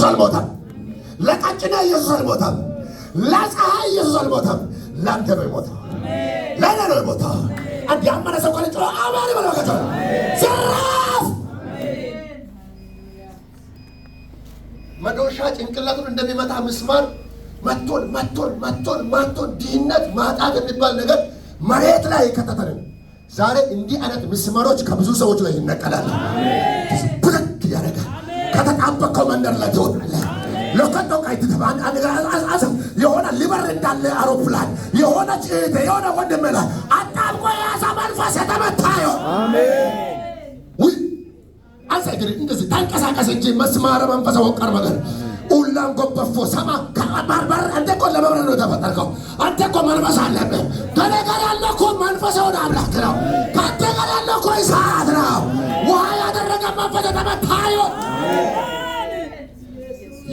አልሞተም። ለቀጭኔ ኢየሱስ አልሞተም። ለፀሐይ ኢየሱስ አልሞተም። ለአንተ ነው የሞተው። ለእኔ ነው የሞተው። አንድ ያመነ ሰው ቆልጮ አሜን ብሎ ከቶ ዘራፍ መዶሻ ጭንቅላቱን እንደሚመታ ምስማር መቶን ድህነት ማጣት የሚባል ነገር መሬት ላይ ከተተን ዛሬ እንዲህ አይነት ምስማሮች ከብዙ ሰዎች ላይ ይነቀላል። ብድግ ያደርጋል። ከተጣበቀው መንደር ላይ ትወጣለህ። ለከቶ ቃይት ተባን አዘም የሆነ ሊበር እንዳለ አውሮፕላን የሆነ ጭት የሆነ ወንድምላ አጣብቆ ያዛ መንፈስ የተመታዩ አሜን። ወይ አንሰግሪ እንደዚህ ታንቀሳቀስ እንጂ መስማር መንፈስ ወቀር ነገር ኡላን ጎበፎ ሰማ ከባርባር አንተ እኮ ለመብረር ነው ተፈጠርከው። አንተ እኮ መንፈስ አለብህ። ከኔ ጋር ያለው እኮ መንፈስ ወደ አምላክ ነው። ከአንተ ጋር ያለው እኮ እሳት ነው። ውሃ ያደረገ መንፈስ የተመታዩ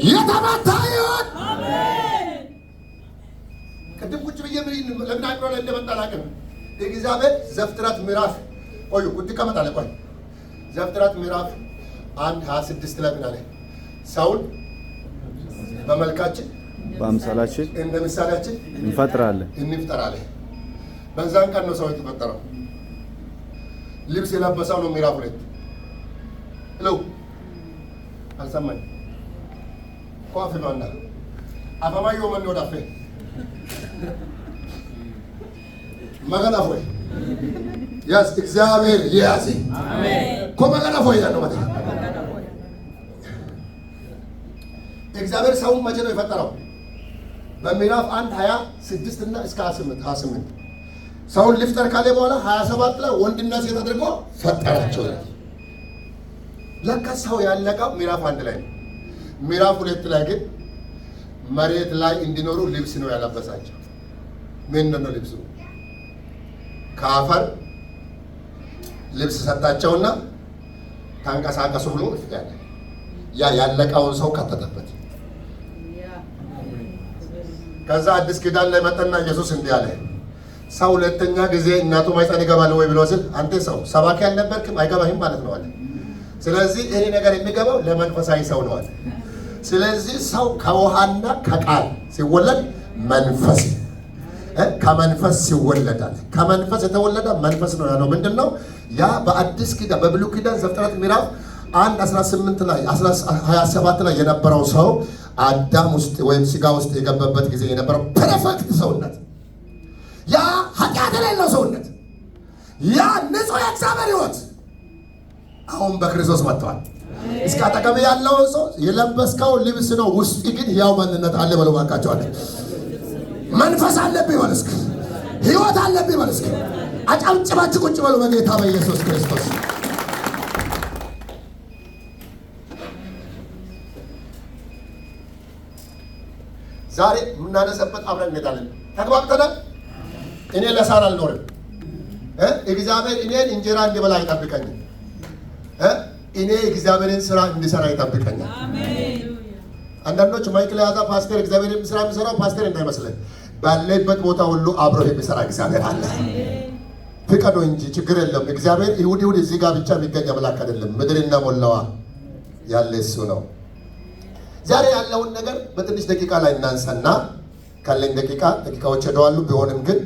የተመታዩት ቅድም ቁጭ ብዬ ለምን አይሮ ላይ እንደመጣላቀም እግዚአብሔር ዘፍጥረት ምዕራፍ ቆዩ ቁጭ ከመጣለ ቆይ ዘፍጥረት ምዕራፍ 1:26 ላይ ምን አለ? ሳውል በመልካችን በአምሳላችን እንደ ምሳሌያችን እንፍጠራለን። በዛን ቀን ነው ሰው የተፈጠረው። ልብስ የለበሰው ነው ምዕራፍ 2 ለው አልሰማኝ ኮአፍ ማንዳ አፈማዮ ማን ወዳፈ መገና ሆይ ያስ እግዚአብሔር ያዚ አሜን ኮመገና ሆይ ያለው ማለት እግዚአብሔር ሰውን መቼ ነው የፈጠረው? በምዕራፍ 1:26 እና እስከ 28 ሰውን ልፍጠር ካለ በኋላ 27 ላይ ወንድና ሴት አድርጎ ፈጠራቸው። ለካ ሰው ያለቀው ምዕራፍ 1 ላይ ነው። ምዕራፍ 2 ላይ ግን መሬት ላይ እንዲኖሩ ልብስ ነው ያለበሳቸው። ምን ነው ልብሱ? ከአፈር ልብስ ሰጣቸውና ታንቀሳቀሱ ብሎ ይፈቃል። ያ ያለቀውን ሰው ከተተበት። ከዛ አዲስ ኪዳን ላይ መጣና ኢየሱስ እንዲህ አለ፣ ሰው ሁለተኛ ጊዜ እናቱ ማይፀን ይገባል ወይ ብሎ ሲል አንተ ሰው ሰባኪ አልነበርክም አይገባህም ማለት ነው አለ። ስለዚህ ይሄ ነገር የሚገባው ለመንፈሳዊ ሰው ነው አለ። ስለዚህ ሰው ከውሃና ከቃል ሲወለድ መንፈስ ከመንፈስ ይወለዳል። ከመንፈስ የተወለደ መንፈስ ነው ያለው ምንድነው? ያ በአዲስ ኪዳን በብሉይ ኪዳን ዘፍጥረት ምዕራፍ 1:18 ላይ 27 ላይ የነበረው ሰው አዳም ውስጥ ወይም ስጋ ውስጥ የገባበት ጊዜ የነበረው ፐርፌክት ሰውነት፣ ያ ኃጢአት የሌለው ሰውነት፣ ያ ንጹህ የእግዚአብሔር ሕይወት አሁን በክርስቶስ መጥቷል። እስከ አጠገብ ያለው ሰው የለበስከው ልብስ ነው፣ ውስጥ ግን ያው ማንነት አለ በለው። ባካቸዋል መንፈስ አለብኝ በል እስኪ፣ ሕይወት አለብኝ በል እስኪ። አጨብጭባችሁ ቁጭ በሉ በጌታ በኢየሱስ ክርስቶስ። ዛሬ የምናነሳበት አብረን እንሄዳለን። ተግባብተናል። እኔ ለሳር አልኖርም። እግዚአብሔር እኔን እንጀራ እንዲበላ አይጠብቀኝም። እኔ እግዚአብሔርን ስራ እንዲሰራ ይጠብቀኛል። አንዳንዶች ማይክል ያዛ ፓስተር እግዚአብሔርን ስራ የሚሰራው ፓስተር እንዳይመስለን፣ ባለበት ቦታ ሁሉ አብሮ የሚሰራ እግዚአብሔር አለ። ፍቀዶ እንጂ ችግር የለም። እግዚአብሔር ይሁድ እዚህ ጋር ብቻ የሚገኝ አምላክ አይደለም። ምድርና ሞላዋ ያለ እሱ ነው። ዛሬ ያለውን ነገር በትንሽ ደቂቃ ላይ እናንሳና ካለኝ ደቂቃዎች ሄደዋሉ። ቢሆንም ግን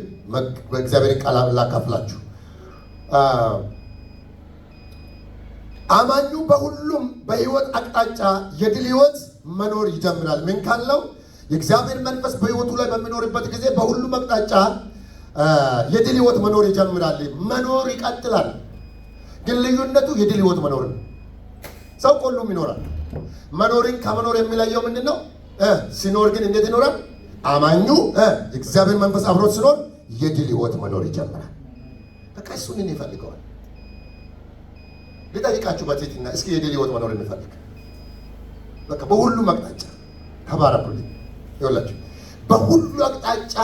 በእግዚአብሔር ቃል ላካፍላችሁ። አማኙ በሁሉም በህይወት አቅጣጫ የድል ህይወት መኖር ይጀምራል። ምን ካለው የእግዚአብሔር መንፈስ በህይወቱ ላይ በሚኖርበት ጊዜ በሁሉም አቅጣጫ የድል ህይወት መኖር ይጀምራል። መኖር ይቀጥላል። ግን ልዩነቱ የድል ህይወት መኖር ነው። ሰው ሁሉም ይኖራል። መኖርን ከመኖር የሚለየው ምንድነው? ሲኖር ግን እንዴት ይኖራል? አማኙ የእግዚአብሔር መንፈስ አብሮት ሲኖር የድል ህይወት መኖር ይጀምራል። በቃ እሱን ይፈልገዋል። ልጠይቃችሁ በትህትና እስኪ የድል ህይወት መኖር እንፈልግ። በቃ በሁሉም አቅጣጫ ተባረኩልኝ። ይኸውላችሁ በሁሉ አቅጣጫ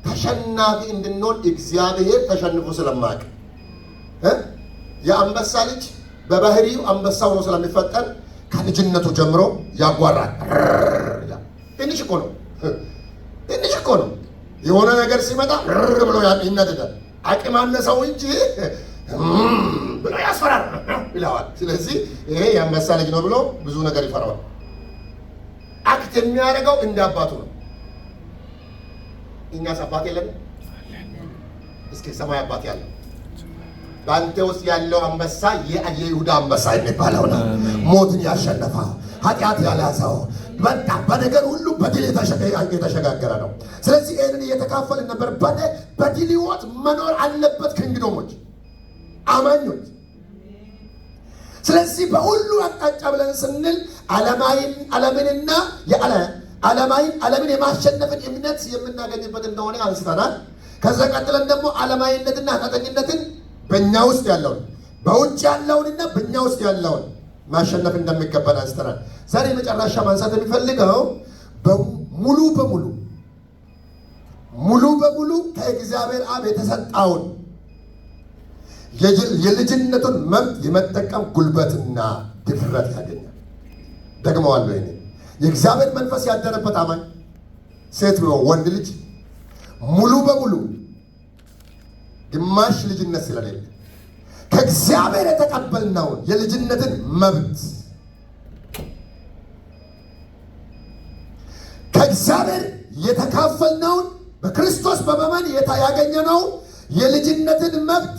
ተሸናፊ እንድንሆን እግዚአብሔር ተሸንፎ ስለማያውቅ የአንበሳ ልጅ በባህሪው አንበሳው ነው ስለሚፈጠር ከልጅነቱ ጀምሮ ያጓራል። ትንሽ እኮ ነው የሆነ ነገር ሲመጣ ብሎ ይነድዳል። አቅም አነሰው እንጂ ብሎ ያስፈራል ይለዋል። ስለዚህ ይሄ የአንበሳ ልጅ ነው ብሎ ብዙ ነገር ይፈራዋል። አክት የሚያደርገው እንደ አባቱ ነው። እኛስ አባት የለንም? እስኪ ሰማይ አባት ያለው በአንተ ውስጥ ያለው አንበሳ የይሁዳ አንበሳ የሚባለው ነው። ሞትን ያሸነፈ ኃጢአት ያልያዘው በቃ በነገር ሁሉ በድል የተሸጋገረ ነው። ስለዚህ ይህንን እየተካፈልን ነበር። በድል ሕይወት መኖር አለበት ክንግዶሞች አማኞች። ስለዚህ በሁሉ አቅጣጫ ብለን ስንል ዓለምንና ዓለምን የማሸነፍን እምነት የምናገኝበት እንደሆነ አንስተናል። ከዛ ቀጥለን ደግሞ ዓለማዊነትና ኃጢአተኝነትን በእኛ ውስጥ ያለውን በውጭ ያለውንና በእኛ ውስጥ ያለውን ማሸነፍ እንደሚገባን አንስተናል። ዛሬ መጨረሻ ማንሳት የሚፈልገው ሙሉ በሙሉ ከእግዚአብሔር አብ የተሰጣውን የልጅነቱን መብት የመጠቀም ጉልበትና ድፍረት ያገኛል። ደግመዋለሁ። ይሄ የእግዚአብሔር መንፈስ ያደረበት አማኝ ሴት ወንድ ልጅ ሙሉ በሙሉ ግማሽ ልጅነት ስለሌለ ከእግዚአብሔር የተቀበልነውን የልጅነትን መብት ከእግዚአብሔር የተካፈልነውን በክርስቶስ በማመን ያገኘነውን የልጅነትን መብት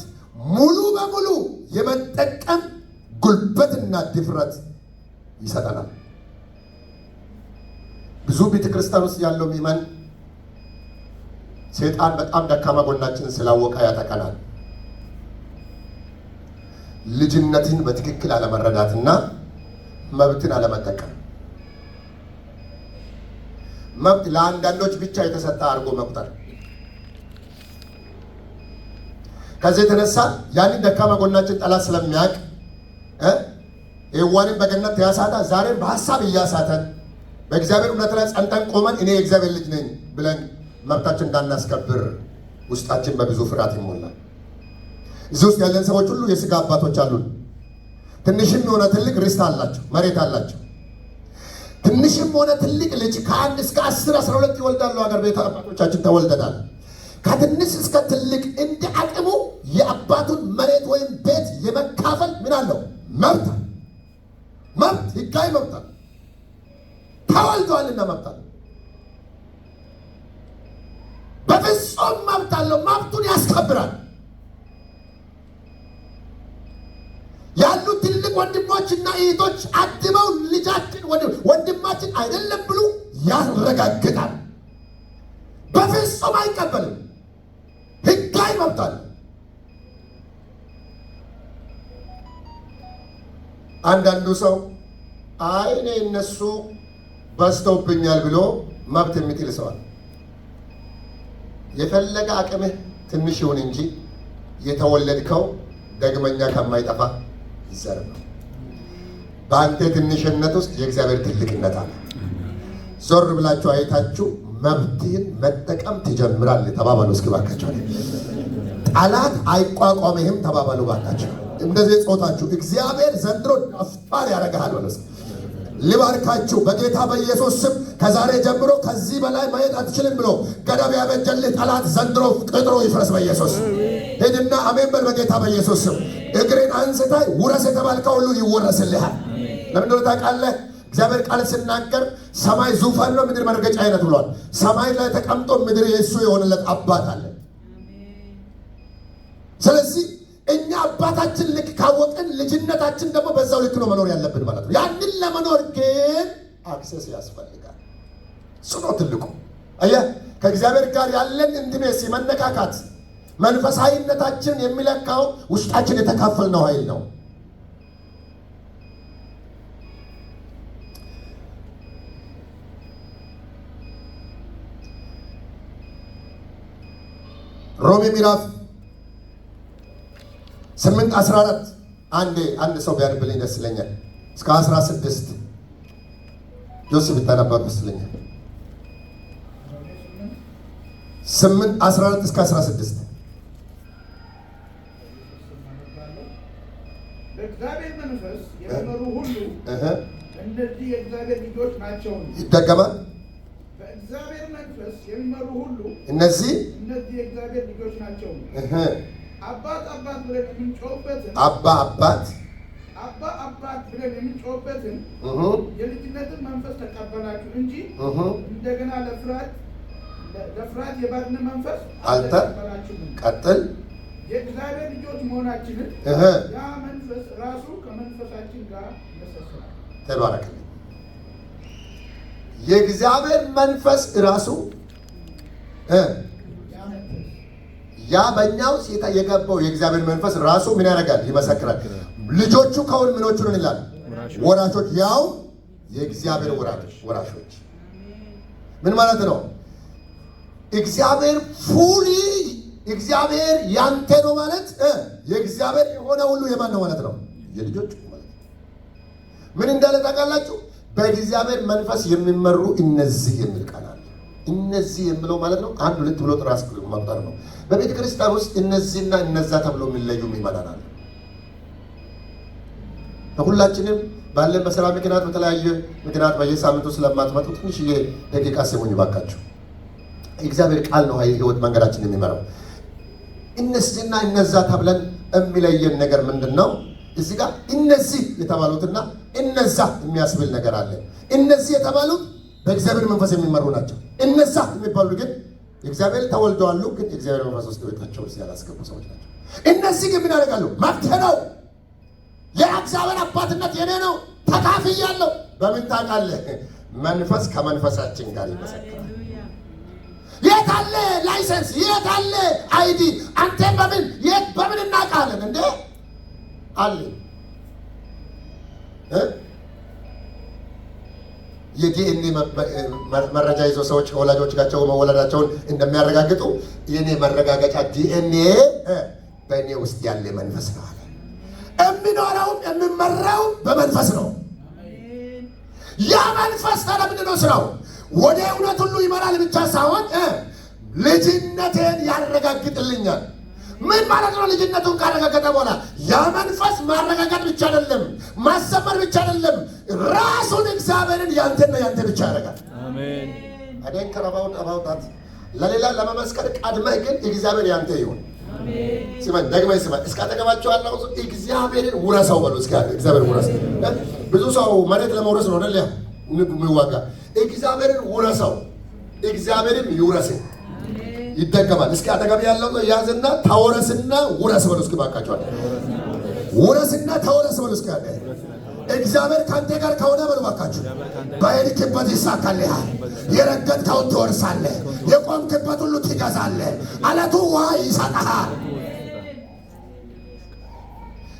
ሙሉ በሙሉ የመጠቀም ጉልበትና ድፍረት ይሰጠናል። ብዙ ቤተክርስቲያን ውስጥ ያለው ምእመን ሰይጣን በጣም ደካማ ጎናችንን ስላወቀ ያጠቃናል። ልጅነትን በትክክል አለመረዳትና መብትን አለመጠቀም፣ መብት ለአንዳንዶች ብቻ የተሰጠ አድርጎ መቁጠር። ከዚህ የተነሳ ያንን ደካማ ጎናችን ጠላት ስለሚያውቅ ሔዋንን በገነት ያሳታ ዛሬም በሀሳብ እያሳተን በእግዚአብሔር እውነት ላይ ጸንተን ቆመን እኔ የእግዚአብሔር ልጅ ነኝ ብለን መብታችን እንዳናስከብር ውስጣችን በብዙ ፍርሃት ይሞላል። እዚህ ውስጥ ያለን ሰዎች ሁሉ የሥጋ አባቶች አሉን። ትንሽም ሆነ ትልቅ ርስት አላቸው፣ መሬት አላቸው። ትንሽም ሆነ ትልቅ ልጅ ከ1 እስከ 10 12 ይወልዳሉ። ሀገር ቤት አባቶቻችን ተወልደናል። ከትንሽ እስከ ትልቅ እንደ አቅሙ የአባቱን መሬት ወይም ቤት የመካፈል ምን አለው? መብት ሕጋዊ መብት ተወልደዋልና መብት አለው። በፍጹም መብት አለው። መብቱን ያስከብራል። ያሉ ትልቅ ወንድሞችና እህቶች አድመው ልጃችን ወንድማችን አይደለም ብሎ ያረጋግጣል። በፍጹም አይቀበልም። ሕጋዊ መብት አለው። አንዳንዱ ሰው አይ እኔ እነሱ በዝተውብኛል ብሎ መብት የሚጥል ሰዋል። የፈለገ አቅምህ ትንሽ ይሁን እንጂ የተወለድከው ደግመኛ ከማይጠፋ ዘር ነው። በአንተ ትንሽነት ውስጥ የእግዚአብሔር ትልቅነት አለ። ዞር ብላችሁ አይታችሁ መብትህን መጠቀም ትጀምራለህ። ተባባሉ እስኪ ባካችሁ። ጠላት አይቋቋምህም። ተባባሉ ባካችሁ። እንደዚህ ጾታችሁ እግዚአብሔር ዘንድሮ አፍጣር ያደርግሃል። በለስ ልባርካችሁ በጌታ በኢየሱስ ስም። ከዛሬ ጀምሮ ከዚህ በላይ ማየት አትችልም ብሎ ገደብ ያበጀልህ ጠላት ዘንድሮ ቅጥሩ ይፍረስ በኢየሱስ። ሄድና አሜን በል በጌታ በኢየሱስ ስም። እግሬን አንስታይ ውረስ የተባልከው ሁሉ ይወረስልሃል። ለምን ነው ታውቃለህ? እግዚአብሔር ቃል ሲናገር ሰማይ ዙፋን ነው፣ ምድር መርገጫ አይነት ብሏል። ሰማይ ላይ ተቀምጦ ምድር የእሱ የሆነለት አባት አለ። ስለዚህ እኛ አባታችን ልክ ካወቅን ልጅነታችን ደግሞ በዛው ልክ ነው መኖር ያለብን ማለት ነው። ያንን ለመኖር ግን አክሰስ ያስፈልጋል። እሱ ነው ትልቁ። አየህ፣ ከእግዚአብሔር ጋር ያለን ኢንቲሜሲ መነካካት፣ መንፈሳዊነታችን የሚለካው ውስጣችን የተካፈልነው ኃይል ነው። ሮሜ ምዕራፍ 8:14 አንድ ሰው ቢያነብልኝ ደስ ይለኛል። እስከ 16 ዮሴፍ ብታነባት ደስ ይለኛል። 8:14 እስከ 16 በእግዚአብሔር መንፈስ የሚመሩ ሁሉ እነዚህ የእግዚአብሔር ልጆች ናቸው። ይደገማል። በእግዚአብሔር መንፈስ የሚመሩ ሁሉ እነዚህ የእግዚአብሔር ልጆች ናቸው። አባት አባት ብለን የምንጮህበትን አባ አባት ብለን የምንጮህበትን የልጅነትን መንፈስ ተቀበላችሁ እንጂ እንደገና ለፍርሃት የባርነት መንፈስ አልተቀበላችሁም። ቀጥል። የእግዚአብሔር ልጆች መሆናችንን ያ መንፈስ ራሱ ከመንፈሳችን ጋር ይመሰክራል። ተባረክልኝ። የእግዚአብሔር መንፈስ ራሱ ያ በእኛው ሴታ የገባው የእግዚአብሔር መንፈስ ራሱ ምን ያደርጋል? ይመሰክራል። ልጆቹ ከሆን ምኖቹ ነን ይላል? ወራሾች፣ ያው የእግዚአብሔር ወራሾች። ምን ማለት ነው? እግዚአብሔር ፉሊ እግዚአብሔር ያንተ ነው ማለት የእግዚአብሔር የሆነ ሁሉ የማን ነው ማለት ነው? የልጆቹ ማለት ነው። ምን እንዳለ ታውቃላችሁ? በእግዚአብሔር መንፈስ የሚመሩ እነዚህ የሚል ቃል አለ። እነዚህ የሚለው ማለት ነው አንድ ሁለት ብሎ ራስ መቁጠር ነው። በቤተ ክርስቲያን ውስጥ እነዚህና እነዛ ተብሎ የሚለዩ ይመናናል። ሁላችንም ባለን በስራ ምክንያት በተለያየ ምክንያት በየሳምንቱ ስለማትመጡ ትንሽዬ ደቂቃ ስሙኝ ባካችሁ። እግዚአብሔር ቃል ነው ህይወት መንገዳችን የሚመራው። እነዚህና እነዛ ተብለን የሚለየን ነገር ምንድን ነው? እዚህ ጋር እነዚህ የተባሉትና እነዛ የሚያስብል ነገር አለ። እነዚህ የተባሉት በእግዚአብሔር መንፈስ የሚመሩ ናቸው። እነዛ የሚባሉ ግን እግዚአብሔር ተወልደዋሉ፣ ግን እግዚአብሔር መንፈስ ውስጥ ቤታቸው ውስጥ ያላስገቡ ሰዎች ናቸው። እነዚህ ግን ምን ያደርጋሉ? መብት ነው። የእግዚአብሔር አባትነት የኔ ነው፣ ተካፍያለሁ። በምን ታውቃለህ? መንፈስ ከመንፈሳችን ጋር ይመሰክራል። የት አለ ላይሰንስ? የት አለ አይዲ? አንተ በምን እናውቃለን እንዴ? አለ የዲኤንኤ መረጃ ይዘው ሰዎች ከወላጆቻቸው መወለዳቸውን እንደሚያረጋግጡ የኔ መረጋገጫ ዲኤንኤ በእኔ ውስጥ ያለ መንፈስ ነው አለ። የሚኖረውም የሚመራውም በመንፈስ ነው። ያ መንፈስ ታዲያ ምንድን ነው ስራው? ወደ እውነት ሁሉ ይመራል ብቻ ሳይሆን ልጅነቴን ያረጋግጥልኛል። ምን ማለት ነው? ልጅነቱን ካረጋገጠ በኋላ ያ መንፈስ ማረጋገጥ ብቻ አይደለም፣ ማሰመር ብቻ አይደለም፣ ራሱን እግዚአብሔርን ያንተና ያንተ ብቻ ያደርጋል። አሜን። አደን ከረባውን አባውታት ለሌላ ለመመስከር ቀድመህ ግን እግዚአብሔር ያንተ ይሁን። አሜን። ሲማን ደግመህ ሲማን እስከ አጠገባቸው ያለው እግዚአብሔርን ውረሰው በሉ። እስከ እግዚአብሔር ውረሰው። ብዙ ሰው መሬት ለመውረስ ነው አይደል የሚዋጋ። እግዚአብሔርን ውረሰው፣ እግዚአብሔርን ይውረስ። ይደገማል። እስኪ አጠገብ ያለው ያዝና ተወረስና ውረስ በሉ። እስኪ ባካቸዋል ውረስና ተወረስ በሉ። እስኪ ያለ እግዚአብሔር ካንተ ጋር ከሆነ በሉ ባካችሁ በሄድክበት ይሳካልሃል። የረገጥከውን ትወርሳለህ። የቆምክበት ሁሉ ትገዛለህ። አለቱ ውሃ ይሰጥሃል።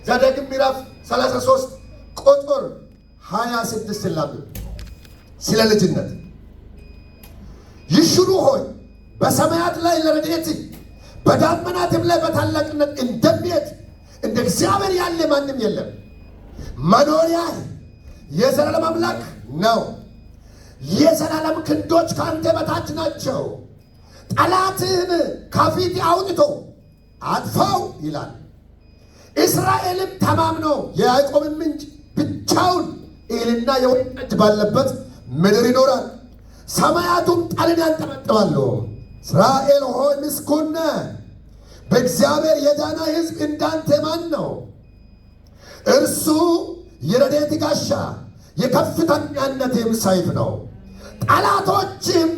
ዘዳግም ምዕራፍ 33 ቁጥር 26 ላም ስለ ልጅነት ይሽሩ ሆይ በሰማያት ላይ ለረድኤት በዳመናትም ላይ በታላቅነት እንደሚሄድ እንደ እግዚአብሔር ያለ ማንም የለም። መኖሪያ የዘላለም አምላክ ነው። የዘላለም ክንዶች ከአንተ በታች ናቸው። ጠላትህን ከፊት አውጥቶ አጥፋው ይላል። እስራኤልም ተማምኖ የያዕቆብን ምንጭ ብቻውን እህልና የወይን ጠጅ ባለበት ምድር ይኖራል። ሰማያቱም ጠልን ያንጠበጥባሉ። እስራኤል ሆይ ምስጉን ነህ። በእግዚአብሔር የዳነ ሕዝብ እንዳንተ ማን ነው? እርሱ የረድኤት ጋሻ የከፍተኛነትም ሰይፍ ነው። ጠላቶችም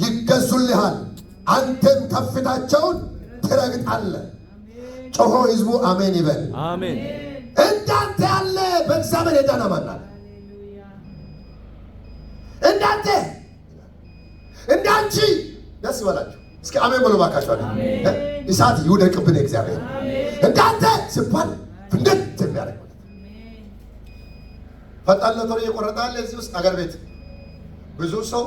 ይገዙልሃል፣ አንተም ከፍታቸውን ትረግጣለህ። ጮሆ ሕዝቡ አሜን ይበል። አሜን። እንዳንተ ያለ በእግዚአብሔር የዳነ ማን አለ? እንዳንቺ ደስ ይበላችሁ። እስኪ አሜን በሉ ባካችሁ። እሳት ይውደቅብን እግዚአብሔር። እንዳንተ ሲባል ፍንድት የሚያደርግ ፈጣን ሎተሪ ይቆረጣል። እዚህ ውስጥ አገር ቤት ብዙ ሰው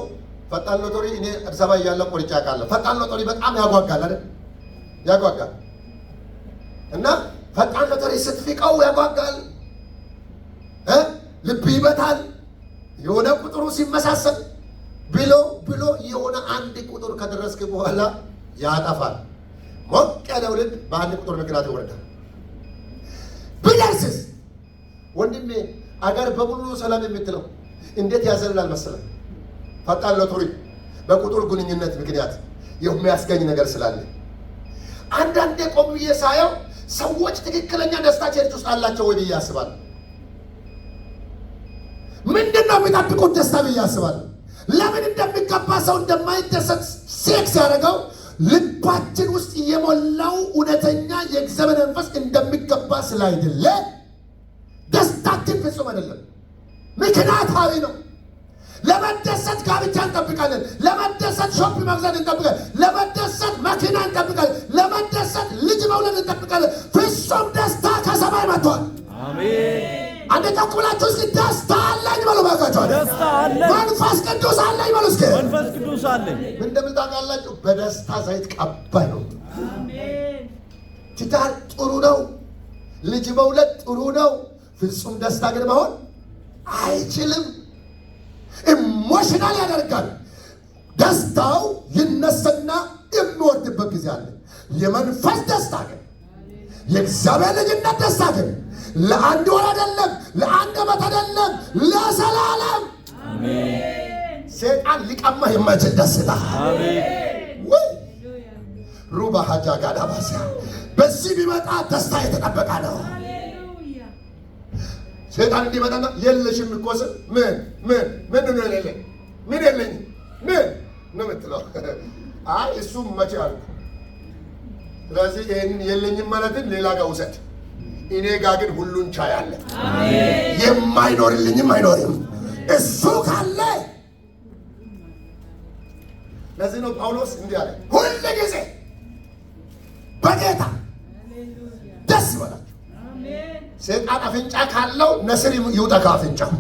ፈጣን ሎተሪ እኔ አዲስ አበባ እያለሁ ቆርጬ አውቃለሁ። ፈጣን ሎተሪ በጣም ያጓጋል አይደል? ያጓጋል። እና ፈጣን ሎተሪ ስትፊቀው ያጓጋል፣ ልብ ይመታል። የሆነ ቁጥሩ ሲመሳሰል ብሎ የሆነ አንድ ቁጥር ከደረስክ በኋላ ያጠፋል። ሞቅ ያለው ልብ በአንድ ቁጥር ምክንያት ይወርዳል። ብደርስስ ወንድሜ አገር በሙሉ ሰላም የምትለው እንዴት ያዘልላል መሰለህ? ፈጣን ሎተሪ በቁጥር ግንኙነት ምክንያት የሚያስገኝ ነገር ስላለ አንዳንዴ ቆም ብዬ ሳየው ሰዎች ትክክለኛ ደስታ ቸርች ውስጥ አላቸው ወይ ብዬ አስባለሁ። ምንድነው የሚጠብቁት ደስታ ብዬ አስባለሁ። ለምን እንደሚገባ ሰው እንደማይደሰት ሴክስ ያደረገው ልባችን ውስጥ የሞላው እውነተኛ የእግዚአብሔር መንፈስ እንደሚገባ ስላይደለ ደስታችን ፍጹም አይደለም፣ ምክንያታዊ ነው። ለመደሰት ጋብቻ እንጠብቃለን፣ ለመደሰት ሾፕ መግዛት እንጠብቃለን፣ ለመደሰት መኪና እንጠብቃለን፣ ለመደሰት ልጅ መውለድ እንጠብቃለን። ፍጹም ደስታ ከሰማይ መጥቷል። አሜን። አንድ ተኩላችሁ እስኪ ደስታ አለኝ በሉ ባካችሁ። ደስታ አለኝ፣ መንፈስ ቅዱስ አለኝ በሉ እስኪ። መንፈስ ቅዱስ አለኝ። ምን እንደምታውቃላችሁ? በደስታ ዘይት ቀባይ ነው። አሜን። ትዳር ጥሩ ነው፣ ልጅ መውለድ ጥሩ ነው። ፍጹም ደስታ ግን መሆን አይችልም። ኢሞሽናል ያደርጋል። ደስታው ይነሳና የሚወርድበት ጊዜ አለ። የመንፈስ ደስታ ግን የእግዚአብሔር ልጅነት ደስታ ግን ለአንድ ወር አይደለም፣ ለአንድ ዓመት አይደለም፣ ለዘላለም አሜን። ሰይጣን ሊቀማ የማይችል ደስታ። አሜን። ወይ ሩባ ሀጃ ጋዳ ባሲያ በዚህ ቢመጣ ደስታ የተጠበቀ ነው። ሃሌሉያ። ሰይጣን እንዲመጣና የለሽም እኮ ስል ምን ነው የሌለኝ? ምን የለኝ ምን ነው የምትለው? አይ እሱም መቼ አልኩ። ስለዚህ ይህንን የለኝም ማለትን ሌላ ጋር ውሰድ። እኔ ጋር ግን ሁሉን ቻይ አለ። የማይኖርልኝም አይኖርም እሱ ካለ። ለዚህ ነው ጳውሎስ እንዲህ አለ፣ ሁል ጊዜ በጌታ ደስ ይበላችሁ። አሜን። ሰይጣን አፍንጫ ካለው ነስር ይውጣ ከአፍንጫው።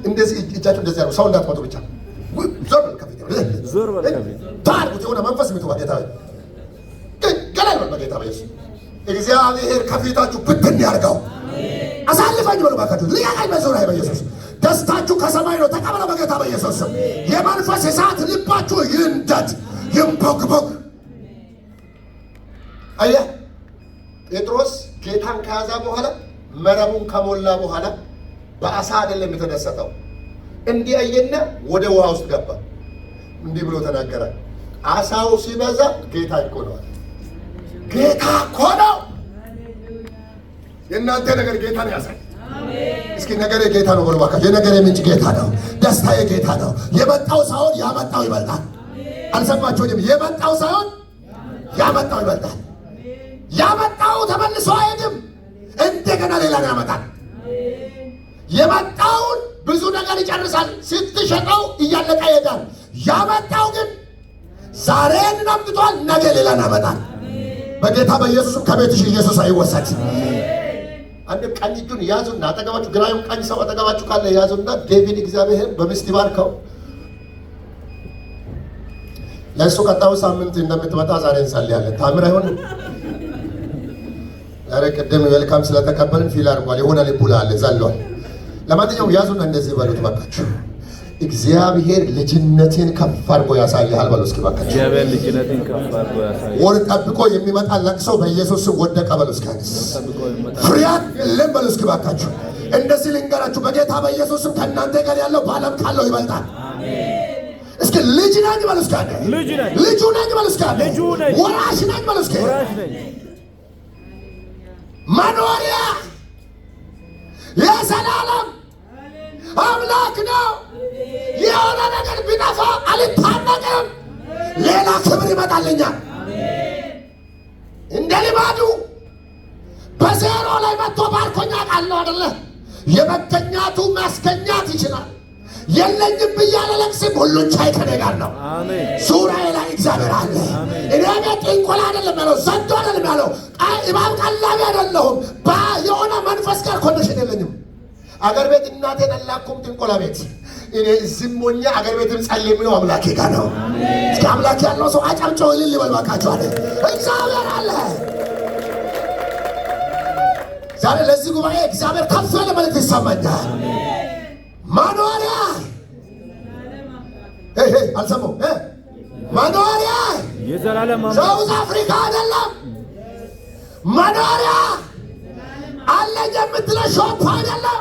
እንደዚህ እጃችሁ እንደዚህ ያሉ ሰው እንዳትመጡ ብቻ ዞር በል ከፊት ዞር በል ከፊት ታርጉት። የሆነ መንፈስ የሚቱ በጌታ ገላል በል በጌታ በኢየሱስ እግዚአብሔር ከፊታችሁ ብትን ያርገው። አሳልፈኝ በሉ ባካችሁ። ልያቃኝ በዞር አይ በኢየሱስ ደስታችሁ ከሰማይ ነው። ተቀበለው በጌታ በኢየሱስ ስም። የመንፈስ እሳት ልባችሁ ይንደድ ይንቦግቦግ። አየህ ጴጥሮስ ጌታን ከያዘ በኋላ መረቡን ከሞላ በኋላ በአሳ አይደለም የተደሰተው። እንዲህ አየና ወደ ውሃ ውስጥ ገባ። እንዲህ ብሎ ተናገረ፣ አሳው ሲበዛ ጌታ ይኮነዋል። ጌታ እኮ ነው። የእናንተ ነገር ጌታን ያሳይ። እስኪ ነገሬ ጌታ ነው በሉ እባካችሁ። የነገሬ ምንጭ ጌታ ነው። ደስታዬ ጌታ ነው። የመጣው ሳይሆን ያመጣው ይበልጣል። አልሰማችሁኝም? የመጣው ሳይሆን ያመጣው ይበልጣል። ያመጣው ተመልሶ አይሄድም፣ እንደገና ሌላ ነው ያመጣል። የመጣውን ብዙ ነገር ይጨርሳል፣ ስትሸጠው እያለቀ ይሄዳል። ያመጣው ግን ዛሬን አምጥቷል፣ ነገ ሌላ ነው ያመጣል። በጌታ በኢየሱስ ከቤትሽ ኢየሱስ አይወሰድ። አንድ ቀኝ እጁን ያዙና አጠገባችሁ፣ ግራዩን ቀኝ ሰው አጠገባችሁ ካለ ያዙና ዴቪድ እግዚአብሔር በሚስት ይባርከው። ለእሱ ቀጣዩ ሳምንት እንደምትመጣ ዛሬ እንጸልያለን። ታምር አይሆን? ዛሬ ቅድም ዌልካም ስለተቀበልን ፊል አድርጓል። የሆነ ልቡ ላለ ዘሏል። ለማንኛውም ያዙና እንደዚህ በሉት ባካችሁ። እግዚአብሔር ልጅነትን ከፍ አድርጎ ያሳያል በሉ እስኪ ባካችሁ። እግዚአብሔር ልጅነትን ከፍ አድርጎ ያሳያል። ወር ጠብቆ የሚመጣ ለቅሶ በኢየሱስ ስም ወደቀ በሉ እስኪ። ፍሬያት የለም በሉ እስኪ ባካችሁ። እንደዚህ ልንገራችሁ፣ በጌታ በኢየሱስ ስም ከእናንተ ጋር ያለው በዓለም ካለው ይበልጣል። እስኪ ልጅ ነኝ በሉ እስኪ። ልጅ ነኝ፣ ልጁ ነኝ በሉ እስኪ። ልጁ ነኝ፣ ወራሽ ነኝ በሉ እስኪ። ወራሽ ነኝ። መኖሪያ የዘላለም አምላክ ነው። የሆነ ነገር ቢጠፋ አልታነቅም፣ ሌላ ክብር ይመጣልኛል። እንደ ልማዱ በዜሮ ላይ መጥቶ ባርኮኛ ቃለው አደለ። የመገኛቱ ማስገኛት ይችላል። የለኝም ብዬ አልለቅስም፣ ሁሉን ቻይ ከኔ ጋር ነው። አሜን። ዙሪያዬ ላይ እግዚአብሔር አለ። እኔ ቤት ጥንቆላ አይደለም ያለው፣ ዘንዶ አይደለም ያለው፣ እባብ ቀላቢ አይደለሁም። የሆነ መንፈስ ጋር ኮንዲሽን የለኝም። አገር ቤት እናቴን አላኩም ጥንቆላ ቤት። እኔ እዚህም ሆኜ አገር ቤትም ጸልይ የሚለው አምላኬ ጋር ነው። እስኪ አምላክ ያለው ሰው አጨብጭቦ እልል ይበል ባካችሁ። አለ እግዚአብሔር አለ። ዛሬ ለዚህ ጉባኤ እግዚአብሔር ከፍ ያለ መልእክት ይሰማኛል። መኖሪያ አልሰማሁም። መኖሪያ የዘላለም ሳውዝ አፍሪካ አይደለም። መኖሪያ አለኝ የምትለው ሾፕ አይደለም።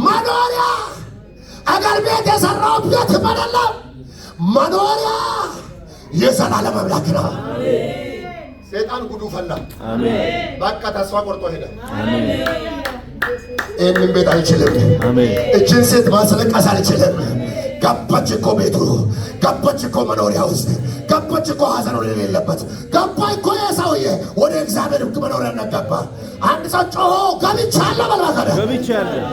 መኖሪያ አገር ቤት የሰራው ቤትም አይደለም። መኖሪያ የዘላለም አምላክ ነው። ሰይጣን ጉዱ ፈላ። አሜን። በቃ ተስፋ ቆርጦ ሄደ። አሜን። ይህንን ቤት አልችልም። አሜን። እችን ሴት ማስለቀስ አልችልም። ገባች እኮ ቤቱ፣ ገባች እኮ መኖሪያ ውስጥ፣ ገባች እኮ ሐዘኑ የሌለበት ገባ እኮ የሰውዬ ወደ እግዚአብሔር መኖሪያ ገባ። አንድ ሰው ጮሆ ገብቻለሁ በልባከደ ገብቻለሁ።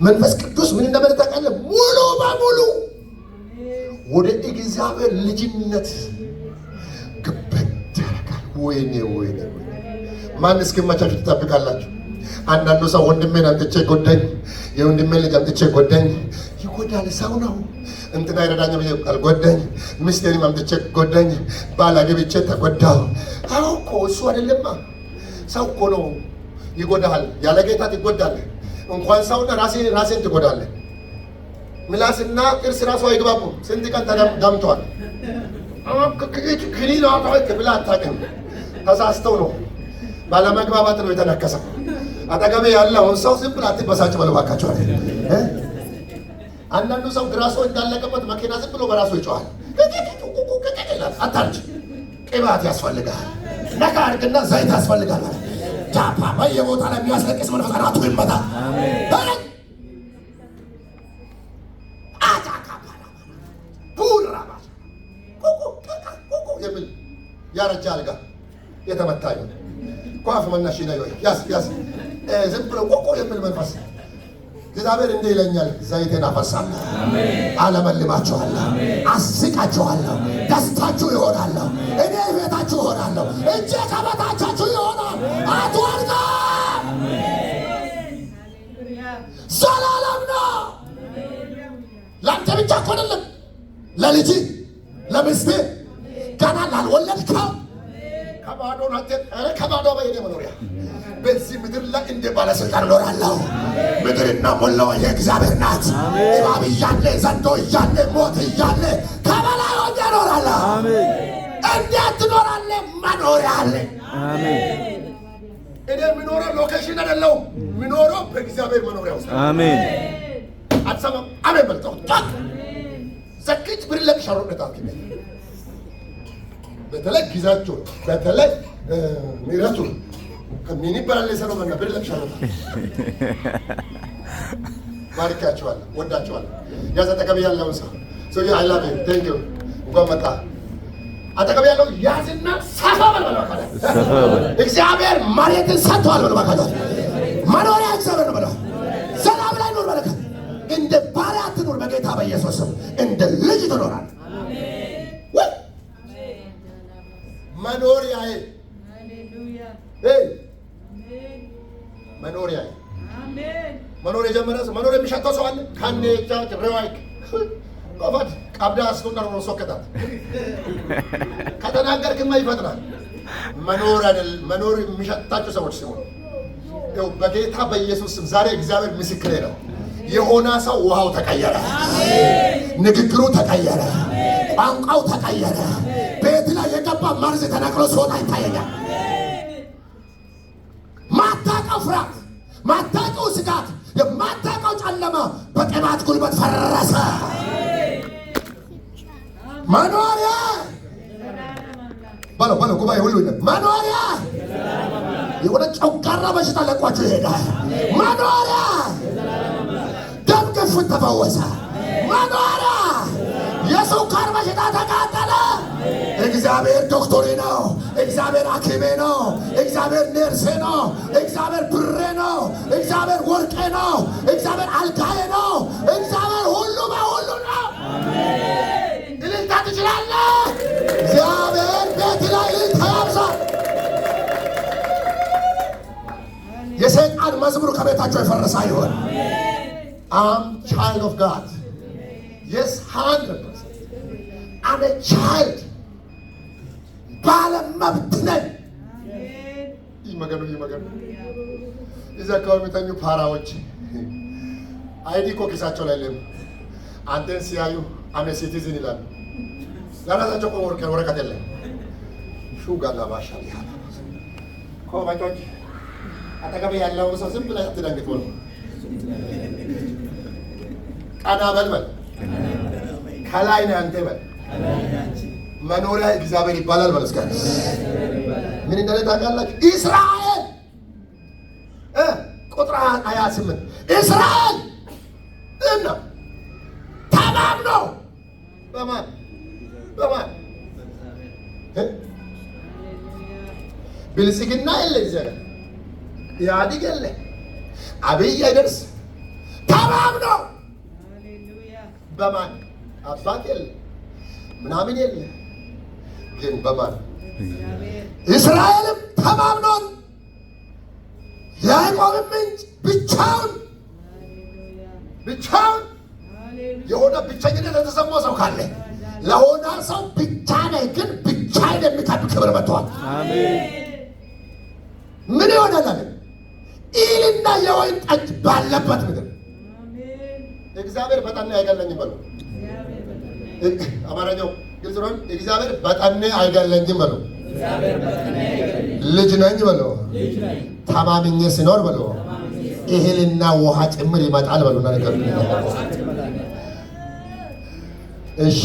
መንፈስ ቅዱስ ምን እንደመለ ታውቃለህ? ሙሉ በሙሉ ወደ እግዚአብሔር ልጅነት ግበት ያደርጋል። ወይኔ ወይኔ ማን እስኪመቻችሁ ትጠብቃላችሁ? አንዳንዱ ሰው ወንድሜን አምጥቼ ጎዳኝ፣ የወንድሜን ልጅ አምጥቼ ጎዳኝ። ይጎዳል፣ ሰው ነው። እንትና ይረዳኝ ብዬ አልጎዳኝ፣ ሚስቴንም አምጥቼ ጎዳኝ፣ ባል አግብቼ ተጎዳሁ። አዎ እኮ እሱ አይደለማ፣ ሰው እኮ ነው። ይጎዳል፣ ያለ ጌታ ትጎዳለህ። እንኳን ሰውና ራሴን ትጎዳለህ። ምላስና ጥርስ ራሱ አይግባቡም። ስንት ቀን ተዳምተዋል። ክኒን አውጣ ብላ አታውቅም። ተሳስተው ነው፣ ባለመግባባት ነው የተነከሰው። አጠገቤ ያለውን ሰው ዝም ብላ አትበሳጭ በለው እባካችሁ። አንዳንዱ ሰው ግራሶ እንዳለቀበት መኪና ዝም ብሎ በራሱ ይጮሃል። አታርጅ፣ ቅባት ያስፈልጋል። ነካ አድርግና ዘይት ያስፈልጋል። ጃፓ በየቦታ ላይ የሚያስለቅስ መንፈስ አናቱ ይመታ። የሚል ያረጃ አልጋ የተመታ ይሆን ኳፍ መናሽ ነው። ያስ ዝም ብሎ ቆቆ የሚል መንፈስ እግዚአብሔር እንዲህ ይለኛል፣ ዘይቴን አፈሳለሁ፣ አለመልማችኋለሁ፣ አስቃችኋለሁ፣ ደስታችሁ ይሆናለሁ፣ እኔ ቤታችሁ ይሆናለሁ፣ እጄ ከበታቻችሁ ይሆናል። አትወድቁም። ዘላለም ነው። ለአንተ ብቻ እኮ አይደለም፣ ለልጅ ለሚስት ገና ላልወለድከው ከባዶ ናት። ከባዶ በየኔ መኖሪያ በዚህ ምድር ላይ እንደ ባለስልጣን እኖራለሁ። ምድርና ሞላዋ የእግዚአብሔር ናት። እባብ እያለ ዘንዶ እያለ ሞት እያለ ከበላይ ሆኜ እኖራለሁ። እንዴት ትኖራለህ? መኖሪያ አለ። እኔ የምኖረው ሎኬሽን አይደለሁም፣ የምኖረው በእግዚአብሔር መኖሪያ ውስጥ። አሜን። አትሰማም? አሜን በልተው ዘክች ብርለቅ ሻሮነታ በተለይ ጊዜያቸውን በተለይ ሚረቱን ከሚኒ ባለ ሰው ማና ብርለቅ ሻሮነታ ባርካቸዋለሁ፣ ወዳቸዋለሁ። ያዝ አጠገብ ያለውን ሰው አይ ላቭ ዩ ቴንክ ዩ እንኳን መጣ። አጠገብ ያለው ያዝና ሰፋ በል። እግዚአብሔር መሬትን ሰጥቷል በል። መኖሪያ እግዚአብሔር ነው በል። ሰላም ላይ ኑር በረከት። እንደ ባሪያ አትኑር፣ በጌታ በኢየሱስ ስም እንደ ልጅ ትኖራለህ። መኖሪያዬ መኖሪያዬ መኖር የጀመረ ሰው መኖር የሚሸተው ሰው አለ። ካኔ ቻች ረዋይክ ቆፋት ቀብዳ አስቆንደር ነው ሶከታት ከተናገርክማ ይፈጥናል። መኖር አይደል መኖር የሚሸታቸው ሰዎች ሲሆኑ ይኸው በጌታ በኢየሱስ ስም ዛሬ እግዚአብሔር ምስክሬ ነው። የሆነ ሰው ውሃው ተቀየረ፣ ንግግሩ ተቀየረ፣ ቋንቋው ተቀየረ። ቤት ላይ የገባ መርዝ ተነቅሎ ሲወጣ ይታየኛል። ማታውቀው ፍርሃት፣ ማታውቀው ስጋት፣ የማታውቀው ጨለማ በቅባት ጉልበት ፈረሰ። መኖሪያ በለው ጉባኤ ሁሉ መኖሪያ የሆነ ጨጓራ በሽታ ለቋችሁ ይሄዳል። መኖሪያ ደም ግፊት ተፈወሰ። መኖሪያ የስኳር በሽታ ተቃጠለ። እግዚአብሔር ዶክተሬ ነው። እግዚአብሔር ሐኪሜ ነው። እግዚአብሔር ነርሴ ነው። እግዚአብሔር ብሬ ነው። እግዚአብሔር ወርቄ ነው። እግዚአብሔር አልጋዬ ነው። እግዚአብሔር ሁሉ በሁሉ ነው። እልልታ ትችላለህ። እግዚአብሔር ቤት ላይ እልልታ ያብዛል። የሰይጣን መዝሙር ከቤታቸው የፈረሰ አይሆን። I'm child of God. Yes, 100%. I'm a child. ባለ መብት ነኝ። ይመገኑ እዚያ አካባቢ የሚተኙ ፓራዎች አይዲ እኮ ኪሳቸው ላይ የለም። አንተን ሲያዩ አሜ ሲቲዝን ይላሉ። ለራሳቸው እኮ ወረቀት የለም። ሹጋላ ባሻ ይላል ኮባጮች አጠገብ ያለው ሰው ዝም ብለህ አትደንግጥ ነው። ቀና በል ከላይ ነህ አንተ በል። መኖሪያ እግዚአብሔር ይባላል በል። እስከ ምን እንደለ ታውቃላችሁ? እስራኤል 28 እስራኤል እና ተማምኖ በማን ብልጽግና የለ ይዘረ ኢህአዲግ የለ አብይ አይደርስ ተማምኖ በማን አባት የለ ምናምን የለ ግን በማን እስራኤልም ተማምኖን ያዕቆብም ምንጭ ብቻውን የሆነ ብቸኝነት የተሰማው ሰው ካለ ለሆነ ሰው ብቻ ነህ ግን ብቻዬን የሚከብ ክብር መጥቷል። ምን ይሆናል አለ ኢልና የወይን ጠጅ ባለበት ምድር እግዚአብሔር በጠኔ አይገለኝም በሉ። አማርኛው ግልጽ ነው። እግዚአብሔር በጠኔ አይገለኝም በሉ። ልጅ ነኝ በሉ። ተማምኜ ሲኖር በሉ። እህልና ውሃ ጭምር ይመጣል በሉ። ነገር እሺ።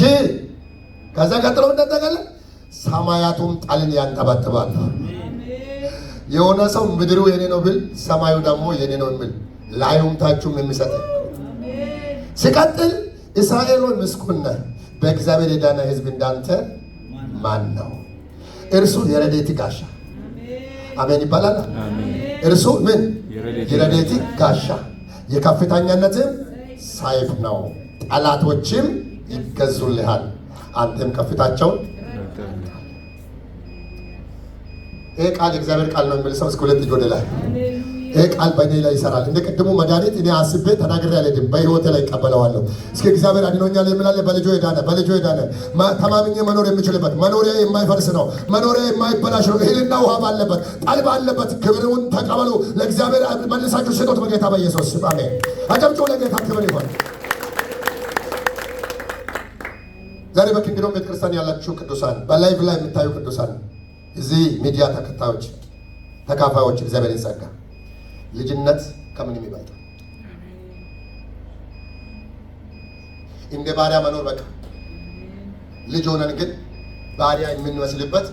ከዛ ቀጥሎ እንደተገለ ሰማያቱም ጠልን ያንጠባጥባል። የሆነ ሰው ምድሩ የኔ ነው ብል ሰማዩ ደግሞ የኔ ነው የሚል ላዩም ታችሁም የሚሰጥ ሲቀጥል እስራኤል ሆይ ምስጉን ነህ፣ በእግዚአብሔር የዳነ ሕዝብ እንዳንተ ማን ነው? እርሱ የረድኤት ጋሻ አሜን ይባላል። እርሱ ምን የረድኤት ጋሻ የከፍተኛነትም ሰይፍ ነው። ጠላቶችም ይገዙልሃል፣ አንተም ከፍታቸውን። ይሄ ቃል የእግዚአብሔር ቃል ነው የሚል ሰው እስከ ሁለት እጅ ወደ ላይ። ይሄ ቃል በእኔ ላይ ይሰራል። እንደ ቅድሙ መድኃኒት እኔ አስቤ ተናግሬ አልሄድም፣ በሕይወቴ ላይ ይቀበለዋለሁ። እስኪ እግዚአብሔር አድኖኛል የሚላለ በልጆ የዳነ ተማምኜ መኖር የምችልበት መኖሪያ የማይፈርስ ነው፣ መኖሪያ የማይበላሽ ነው። እህልና ውሃ ባለበት ጠል ባለበት ክብሩን ተቀበሉ። ለእግዚአብሔር መልሳችሁ ስጡት በጌታ በኢየሱስ ስም አሜን። አጨብጭቡ። ለጌታ ክብር ይሆን። ዛሬ በኪንግዶም ቤተክርስቲያን ያላችሁ ቅዱሳን፣ በላይቭ ላይ የምታዩ ቅዱሳን፣ እዚህ ሚዲያ ተከታዮች ተካፋዮች፣ እግዚአብሔር ይጸጋ። ልጅነት ከምንም ይበልጣል። እንደ ባሪያ መኖር በቃ ልጅ ሆነን ግን ባሪያ የምንመስልበት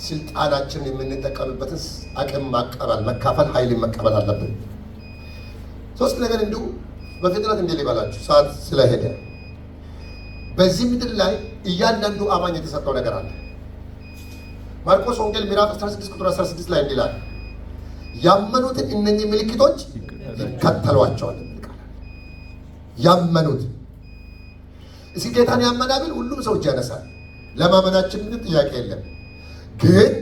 ስልጣናችንን የምንጠቀምበትን አቅም ማቀበል፣ መካፈል፣ ኃይልን መቀበል አለብን። ሶስት ነገር እንዲሁ በፍጥነት እንዲህ ሊበላችሁ ሰዓት ስለሄደ በዚህ ምድር ላይ እያንዳንዱ አማኝ የተሰጠው ነገር አለ። ማርቆስ ወንጌል ምዕራፍ 16 ቁጥር 16 ላይ እንዲህ ይላል፣ ያመኑትን እነኚህ ምልክቶች ይከተሏቸዋል። ያመኑት እስኪ ጌታን ያመና ብል ሁሉም ሰው እጅ ያነሳል። ለማመናችን ግን ጥያቄ የለም። ግን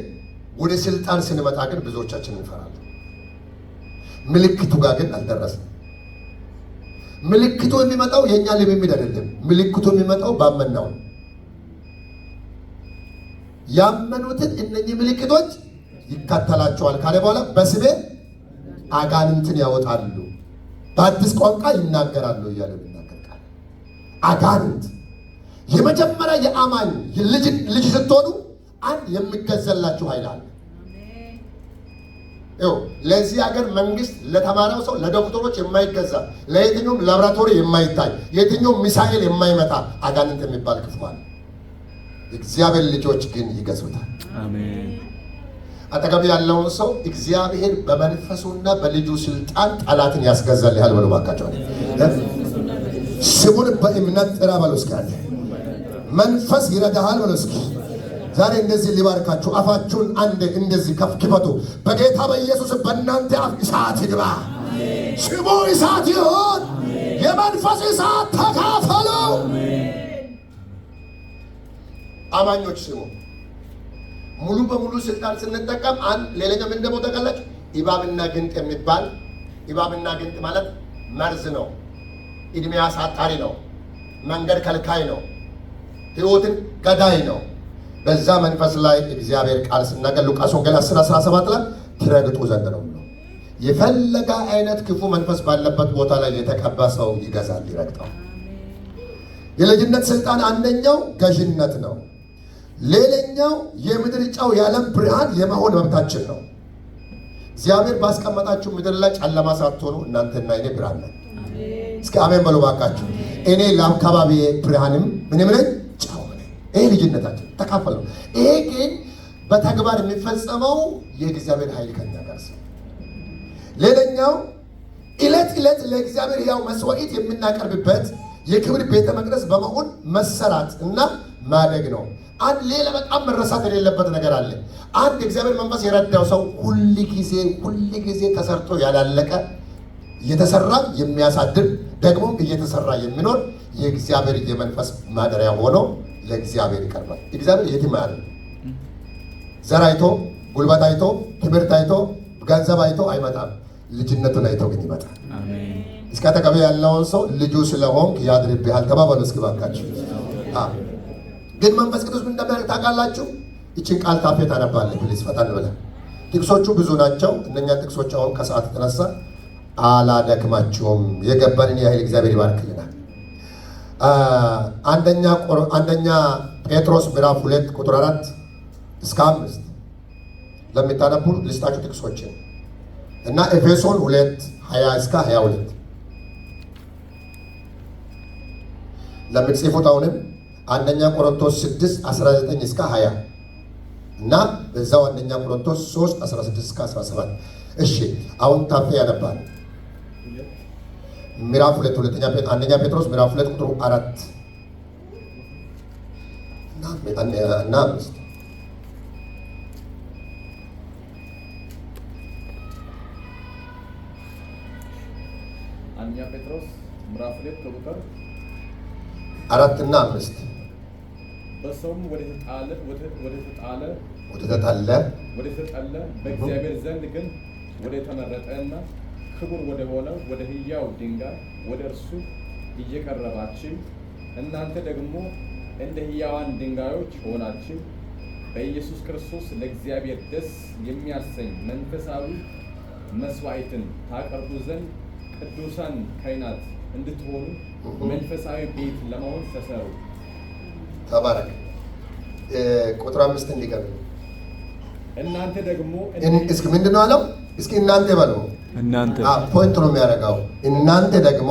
ወደ ስልጣን ስንመጣ ግን ብዙዎቻችን እንፈራለን። ምልክቱ ጋር ግን አልደረስንም። ምልክቱ የሚመጣው የእኛ ልምምድ አይደለም። ምልክቱ የሚመጣው ባመናው። ያመኑትን እነኚህ ምልክቶች ይከተላቸዋል ካለ በኋላ በስሜ አጋንንትን ያወጣሉ፣ በአዲስ ቋንቋ ይናገራሉ እያለ ይናገራል። አጋንንት የመጀመሪያ የአማኝ ልጅ ስትሆኑ አንድ የሚገዛላችሁ ኃይል አለ። ለዚህ ሀገር መንግስት ለተማረው ሰው ለዶክተሮች የማይገዛ ለየትኛውም ላብራቶሪ የማይታይ የትኛውም ሚሳኤል የማይመጣ አጋንንት የሚባል ክፉ አለ። እግዚአብሔር ልጆች ግን ይገዙታል። አሜን። አጠገብ ያለውን ሰው እግዚአብሔር በመንፈሱና በልጁ ስልጣን ጠላትን ያስገዛልሃል በሉ ባካቸው። ስሙን በእምነት ጥራ በሉ እስኪ። መንፈስ ይረዳሃል በሉ እስኪ። ዛሬ እንደዚህ ሊባርካችሁ አፋችሁን አንድ እንደዚህ ክፈቱ። በጌታ በኢየሱስ በእናንተ አፍ እሳት ይግባ። ስሙ እሳት ይሁን። የመንፈስ እሳት ተካፈሉ። አማኞች ስሙ። ሙሉ በሙሉ ስልጣን ስንጠቀም አንድ ሌላኛው ምን ደግሞ ተቀላችሁ ኢባብና ግንጥ የሚባል ኢባብና ግንጥ ማለት መርዝ ነው። እድሜ አሳጣሪ ነው። መንገድ ከልካይ ነው። ሕይወትን ገዳይ ነው። በዛ መንፈስ ላይ እግዚአብሔር ቃል ሲናገር ሉቃስ ወንጌል 10:17 ላይ ትረግጡ ዘንድ ነው። የፈለጋ አይነት ክፉ መንፈስ ባለበት ቦታ ላይ የተቀባ ሰው ይገዛል፣ ይረግጣል። የልጅነት ስልጣን አንደኛው ገዥነት ነው። ሌላኛው የምድር ጨው የዓለም ብርሃን የመሆን መብታችን ነው። እግዚአብሔር ባስቀመጣችሁ ምድር ላይ ጨለማ ሳትሆኑ እናንተና እኔ ብርሃን ነን። እስኪ አሜን በሉ ባካችሁ። እኔ ለአካባቢዬ ብርሃንም ምንም ነኝ፣ ጨው ነኝ። ይሄ ልጅነታችን ተካፈል ነው። ይሄ ግን በተግባር የሚፈጸመው የእግዚአብሔር ኃይል ከኛ ጋር ነው። ሌላኛው ዕለት ዕለት ለእግዚአብሔር ያው መስዋዕት የምናቀርብበት የክብር ቤተ መቅደስ በመሆን መሰራት እና ማደግ ነው። አንድ ሌላ በጣም መረሳት የሌለበት ነገር አለ። አንድ እግዚአብሔር መንፈስ የረዳው ሰው ሁል ጊዜ ተሰርቶ ያላለቀ እየተሰራ የሚያሳድር ደግሞ እየተሰራ የሚኖር የእግዚአብሔር የመንፈስ ማደሪያ ሆኖ ለእግዚአብሔር ይቀርባል። እግዚአብሔር የትም አያልም። ዘር አይቶ ጉልበት አይቶ ትምህርት አይቶ ገንዘብ አይቶ አይመጣም። ልጅነቱን አይቶ ግን ይመጣል። እስከ አጠገብ ያለውን ሰው ልጁ ስለሆንክ ያድርብሃል ተባባሉ። እስኪ ባካችሁ። ግን መንፈስ ቅዱስ ምን እንደሚያደርግ ታውቃላችሁ? ይችን ቃል ታፌ ታነባለህ። ፕሊዝ ፈጠን ብለህ። ጥቅሶቹ ብዙ ናቸው። እነኛ ጥቅሶች አሁን ከሰዓት የተነሳ አላደክማችሁም። የገባንን ያህል እግዚአብሔር ይባርክልናል። አንደኛ ጴጥሮስ ምዕራፍ 2 ቁጥር 4 እስከ 5 ለሚታነቡ ልስጣችሁ ጥቅሶችን እና ኤፌሶን 2 20 እስከ 22 ለምትጽፉት አሁንም አንደኛ ቆሮንቶስ 6 19 እስከ 20 እና በዛው አንደኛ ቆሮንቶስ 3 16 እስከ 17። እሺ አሁን ታፌ ያነባል። ምዕራፍ 2 አንደኛ ጴጥሮስ ምዕራፍ 2 ቁጥር 4 እና 5 አንደኛ ጴጥሮስ ምዕራፍ 2 ቁጥር 4 እና 5 በሰውም ወደ ተጣለ በእግዚአብሔር ዘንድ ግን ወደ ተመረጠና ክቡር ወደ ሆነ ወደ ሕያው ድንጋይ ወደ እርሱ እየቀረባችሁ እናንተ ደግሞ እንደ ሕያዋን ድንጋዮች ሆናችሁ በኢየሱስ ክርስቶስ ለእግዚአብሔር ደስ የሚያሰኝ መንፈሳዊ መስዋዕትን ታቀርቡ ዘንድ ቅዱሳን ካህናት እንድትሆኑ መንፈሳዊ ቤት ለመሆን ተሰሩ። ተባረክ። ቁጥር 5 እንዲቀር እናንተ ደግሞ እስኪ ምንድነው አለው? እስኪ እናንተ በሉ። እናንተ ፖይንት ነው የሚያደርገው። እናንተ ደግሞ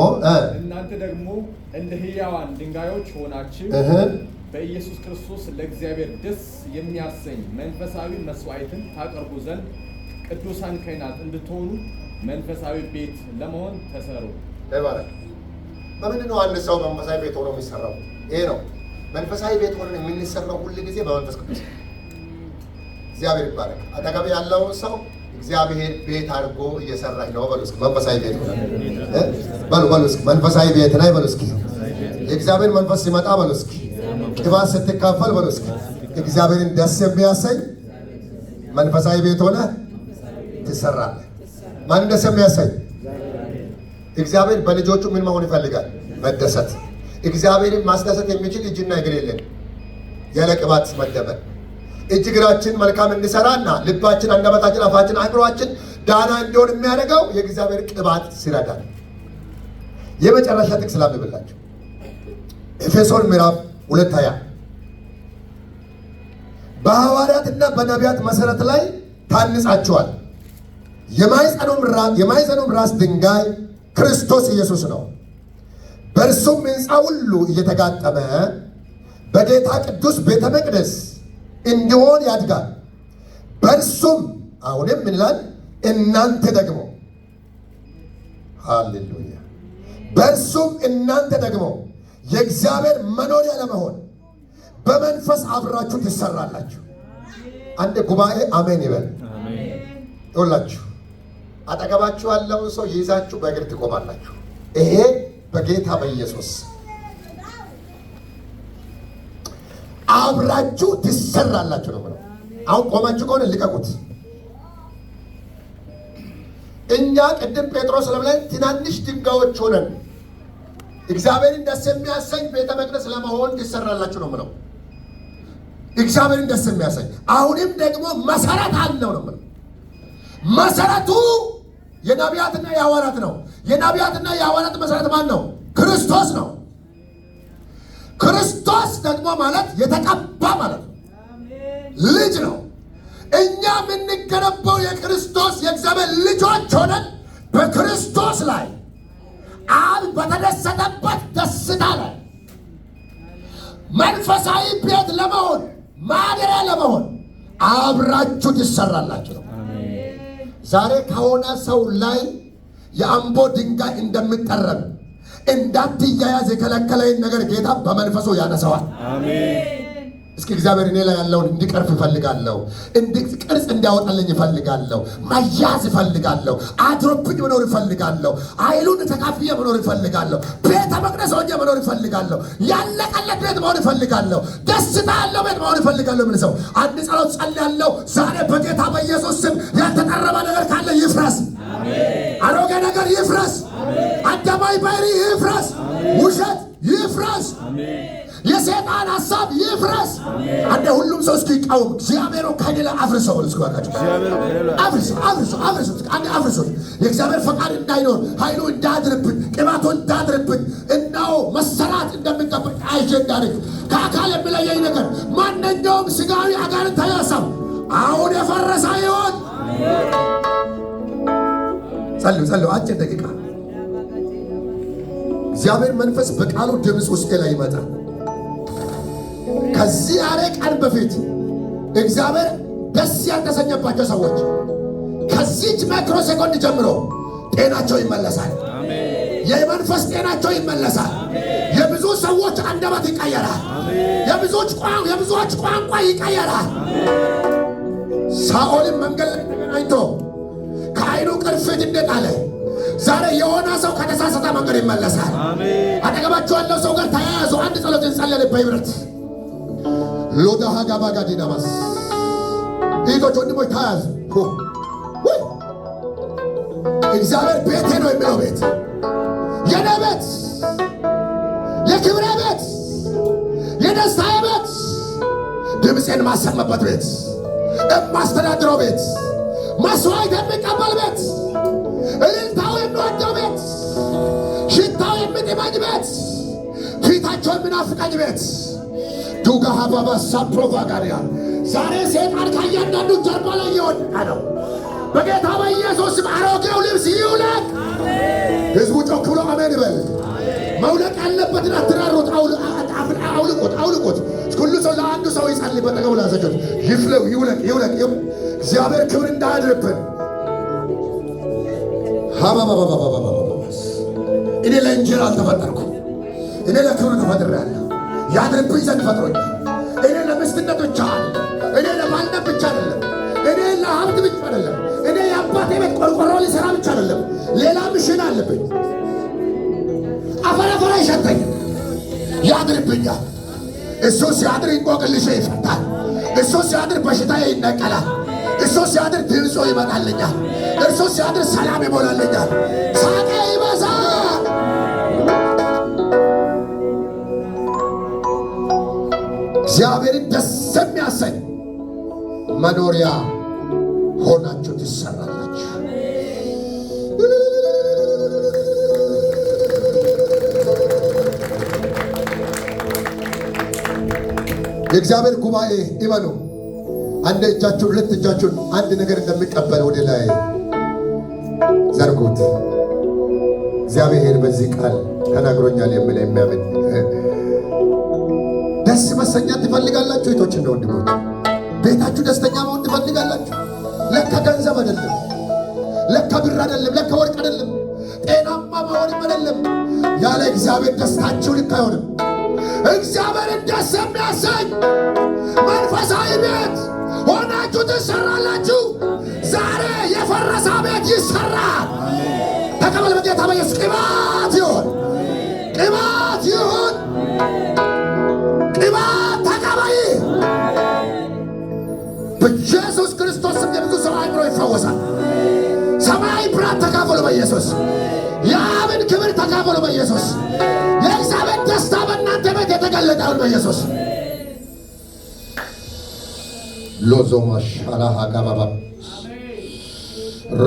እንደ ሕያዋን ድንጋዮች ሆናችሁ በኢየሱስ ክርስቶስ ለእግዚአብሔር ደስ የሚያሰኝ መንፈሳዊ መስዋዕትን ታቀርቡ ዘንድ ቅዱሳን ካህናት እንድትሆኑ መንፈሳዊ ቤት ለመሆን ተሰሩ። ተባረክ። በምንድን ነው አንድ ሰው መንፈሳዊ ቤት ሆኖ የሚሰራው? ይሄ ነው መንፈሳዊ ቤት ሆነን የምንሰራው ሁሉ ጊዜ በመንፈስ ቅዱስ። እግዚአብሔር ይባረክ። አጠገብ ያለውን ሰው እግዚአብሔር ቤት አድርጎ እየሰራኝ ነው በሉ እስኪ። መንፈሳዊ ቤት ሆነ በሉ እስኪ። መንፈሳዊ ቤት ላይ በሉ እስኪ። የእግዚአብሔር መንፈስ ሲመጣ በሉ እስኪ። ቅባት ስትካፈል በሉ እስኪ። እግዚአብሔርን ደስ የሚያሰኝ መንፈሳዊ ቤት ሆነ ትሰራለህ። ማን ደስ የሚያሰኝ? እግዚአብሔር በልጆቹ ምን መሆን ይፈልጋል? መደሰት። እግዚአብሔርን ማስደሰት የሚችል እጅና እግር የለን ያለ ቅባት መደመር። እጅ እግራችን መልካም እንዲሰራና ልባችን፣ አንደበታችን፣ አፋችን፣ አእምሮአችን ዳና እንዲሆን የሚያደርገው የእግዚአብሔር ቅባት ሲረዳል። የመጨረሻ ጥቅስ ላንብብላችሁ። ኤፌሶን ምዕራፍ 2:20 በሐዋርያትና በነቢያት መሰረት ላይ ታንጻችኋል። የማዕዘኑም ራስ ድንጋይ ክርስቶስ ኢየሱስ ነው። በእርሱም ሕንፃ ሁሉ እየተጋጠመ በጌታ ቅዱስ ቤተ መቅደስ እንዲሆን ያድጋል። በእርሱም አሁንም ምን ይላል? እናንተ ደግሞ ሃሌሉያ፣ በእርሱም እናንተ ደግሞ የእግዚአብሔር መኖሪያ ለመሆን በመንፈስ አብራችሁ ትሰራላችሁ። አንድ ጉባኤ አሜን ይበል። ይኸውላችሁ አጠገባችሁ ያለውን ሰው ይዛችሁ በእግር ትቆማላችሁ። ይሄ በጌታ በኢየሱስ አብራችሁ ትሰራላችሁ ነው ማለት። አሁን ቆማችሁ ከሆነ ልቀቁት። እኛ ቅድም ጴጥሮስ ለምን ትናንሽ ድንጋዮች ሆነን እግዚአብሔርን ደስ የሚያሰኝ ቤተ መቅደስ ለመሆን ትሰራላችሁ ነው ማለት። እግዚአብሔርን ደስ የሚያሰኝ አሁንም ደግሞ መሰረት አለው ነው ማለት። መሰረቱ የነቢያትና የሐዋርያት ነው። የነቢያትና የሐዋርያት መሰረት ማን ነው? ክርስቶስ ነው። ክርስቶስ ደግሞ ማለት የተቀባ ማለት ነው፣ ልጅ ነው። እኛ የምንገነባው የክርስቶስ የእግዚአብሔር ልጆች ሆነን በክርስቶስ ላይ አብ በተደሰተበት ደስታ ላይ መንፈሳዊ ቤት ለመሆን ማደሪያ ለመሆን አብራችሁ ትሰራላችሁ ነው። ዛሬ ከሆነ ሰው ላይ የአምቦ ድንጋይ እንደሚጠረብ እንዳትያያዝ የከለከለኝ ነገር ጌታ በመንፈሱ ያነሳዋል። አሜን። እስኪ እግዚአብሔር እኔ ላይ ያለውን እንዲቀርፍ ይፈልጋለሁ፣ ቅርጽ እንዲያወጣልኝ ይፈልጋለሁ፣ መያዝ ይፈልጋለሁ፣ አድሮብኝ መኖር ይፈልጋለሁ፣ ኃይሉን ተካፍዬ መኖር ይፈልጋለሁ፣ ቤተ መቅደስ ሆኜ መኖር ይፈልጋለሁ፣ ያለቀለት ቤት መሆን ይፈልጋለሁ፣ ደስታ ያለው ቤት መሆን ይፈልጋለሁ። ምን ሰው አንድ ጸሎት ጸልያለሁ ዛሬ በጌታ በኢየሱስ ስም። ያልተቀረበ ነገር ካለ ይፍረስ። አሮጌ ነገር ይፍረስ። አደባባይ ባይሪ ይፍረስ። ውሸት ይፍረስ። የሰይጣን ሐሳብ ይፍረስ። አንደ ሁሉም ሰው እስኪ ቃወም እግዚአብሔር ከኔ ላይ አፍርሰው እስኪ ባካችሁ አፍርሰው። የእግዚአብሔር ፈቃድ እንዳይኖር ኃይሉ እንዳድርብን ቅባቱ እንዳድርብን እናው መሰራት እንደምንጠብቅ አጀንዳሪክ ከአካል የሚለየኝ ነገር ማንኛውም ስጋዊ አጋንንታዊ ሐሳብ አሁን የፈረሰ ይሆን። ጸልዩ አጭር ደቂቃ። እግዚአብሔር መንፈስ በቃሉ ድምፅ ውስጥ ላይ ይመጣል። ከዚህ አረ ቀን በፊት እግዚአብሔር ደስ ያልተሰኘባቸው ሰዎች ከዚች ማይክሮ ሴኮንድ ጀምሮ ጤናቸው ይመለሳል። የመንፈስ ጤናቸው ይመለሳል። የብዙ ሰዎች አንደበት ይቀየራል። የብዙዎች ቋንቋ ይቀየራል። ሳኦልን መንገድ ላይ ተገናኝቶ ከዓይኑ ቅርፊት እንደጣለ ዛሬ የሆነ ሰው ከተሳሳተ መንገድ ይመለሳል። አጠገባቸው ያለው ሰው ጋር ተያያዙ። አንድ ጸሎት እንጸልያለን በህብረት ሎዳሃ ጋባጋ ዲናማስ እህቶች ወንድሞች ተያያዙ። እግዚአብሔር ቤቴ ነው የሚለው ቤት፣ የኔ ቤት፣ የክብሬ ቤት፣ የደስታዬ ቤት፣ ድምፄን ማሰማበት ቤት፣ የማስተዳድረው ቤት፣ መስዋዕት የሚቀበል ቤት፣ እልልታው የሚወደው ቤት፣ ሽታው የሚጥመኝ ቤት፣ ፊታቸው የሚናፍቀኝ ቤት ዱጋ ሀባባ ሳፕሮቫጋሪያ ዛሬ ሰይጣን ከእያንዳንዱ ጀርባ ላይ እየወደቀ ነው። በጌታ በኢየሱስ አሮጌው ልብስ ይውለቅ። ህዝቡ ጮክ ብሎ አሜን ይበል። መውለቅ ያለበትን አትራሩት፣ አውልቁት። ሁሉ ሰው ለአንዱ ሰው ይጸልይ። በጠገቡ ላዘጆት ይፍለው፣ ይውለቅ። እግዚአብሔር ክብር እንዳያድርብን። እኔ ለእንጀራ አልተፈጠርኩም፣ እኔ ለክብር ተፈጥሬአለሁ። ያድርብኝ ዘንድ ፈጥሮኛል። እኔ ለምስትነት ብቻ አይደለም፣ እኔ ለማልነት ብቻ አይደለም፣ እኔ ለሀብት ብቻ አይደለም፣ እኔ የአባቴ ቤት ቆርቆሮ ሊሰራ ብቻ አይደለም። ሌላ ምሽን አለብኝ። አፈራ ይሸተኝ፣ ያድርብኛል። እሱ ሲያድር እንቆቅልሼ ይፈታል። እሱ ሲያድር በሽታዬ ይነቀላል። እሱ ሲያድር ድምፆ ይመጣልኛል። እሱ ሲያድር ሰላም ይሞላልኛል። ሳቄ ይበዛል። እግዚአብሔርን ደስ የሚያሰኝ መኖሪያ ሆናችሁ ትሰራላችሁ። የእግዚአብሔር ጉባኤ ይበሉ። አንድ እጃችሁን ሁለት እጃችሁን አንድ ነገር እንደሚቀበል ወደ ላይ ዘርጉት። እግዚአብሔር በዚህ ቃል ተናግሮኛል የሚል የሚያምን ደስ መሰኛት ትፈልጋላችሁ? እህቶችና ወንድሞች ቤታችሁ ደስተኛ መሆን ትፈልጋላችሁ? ለካ ገንዘብ አይደለም፣ ለካ ብር አይደለም፣ ለካ ወርቅ አይደለም፣ ጤናማ መሆንም አይደለም። ያለ እግዚአብሔር ደስታችሁ ልክ አይሆንም። እግዚአብሔርን ደስ የሚያሰኝ መንፈሳዊ ቤት ሆናችሁ ትሰራላችሁ። ዛሬ የፈረሰ ቤት ይሰራል። ተቀበል በጌታ በኢየሱስ። ቅባት ይሁን፣ ቅባት ይሁን፣ ቅባት ተቀበይ። በኢየሱስ ክርስቶስ ስም የብዙ ሰው አእምሮ ይፈወሳል። ሰማያዊ ብርሃን ተካፈሉ በኢየሱስ። የአብን ክብር ተካፈሉ በኢየሱስ። የእግዚአብሔር ደስታ በእናንተ ቤት የተገለጠውን በኢየሱስ። ሎዞማ ሻላሃ ጋባባ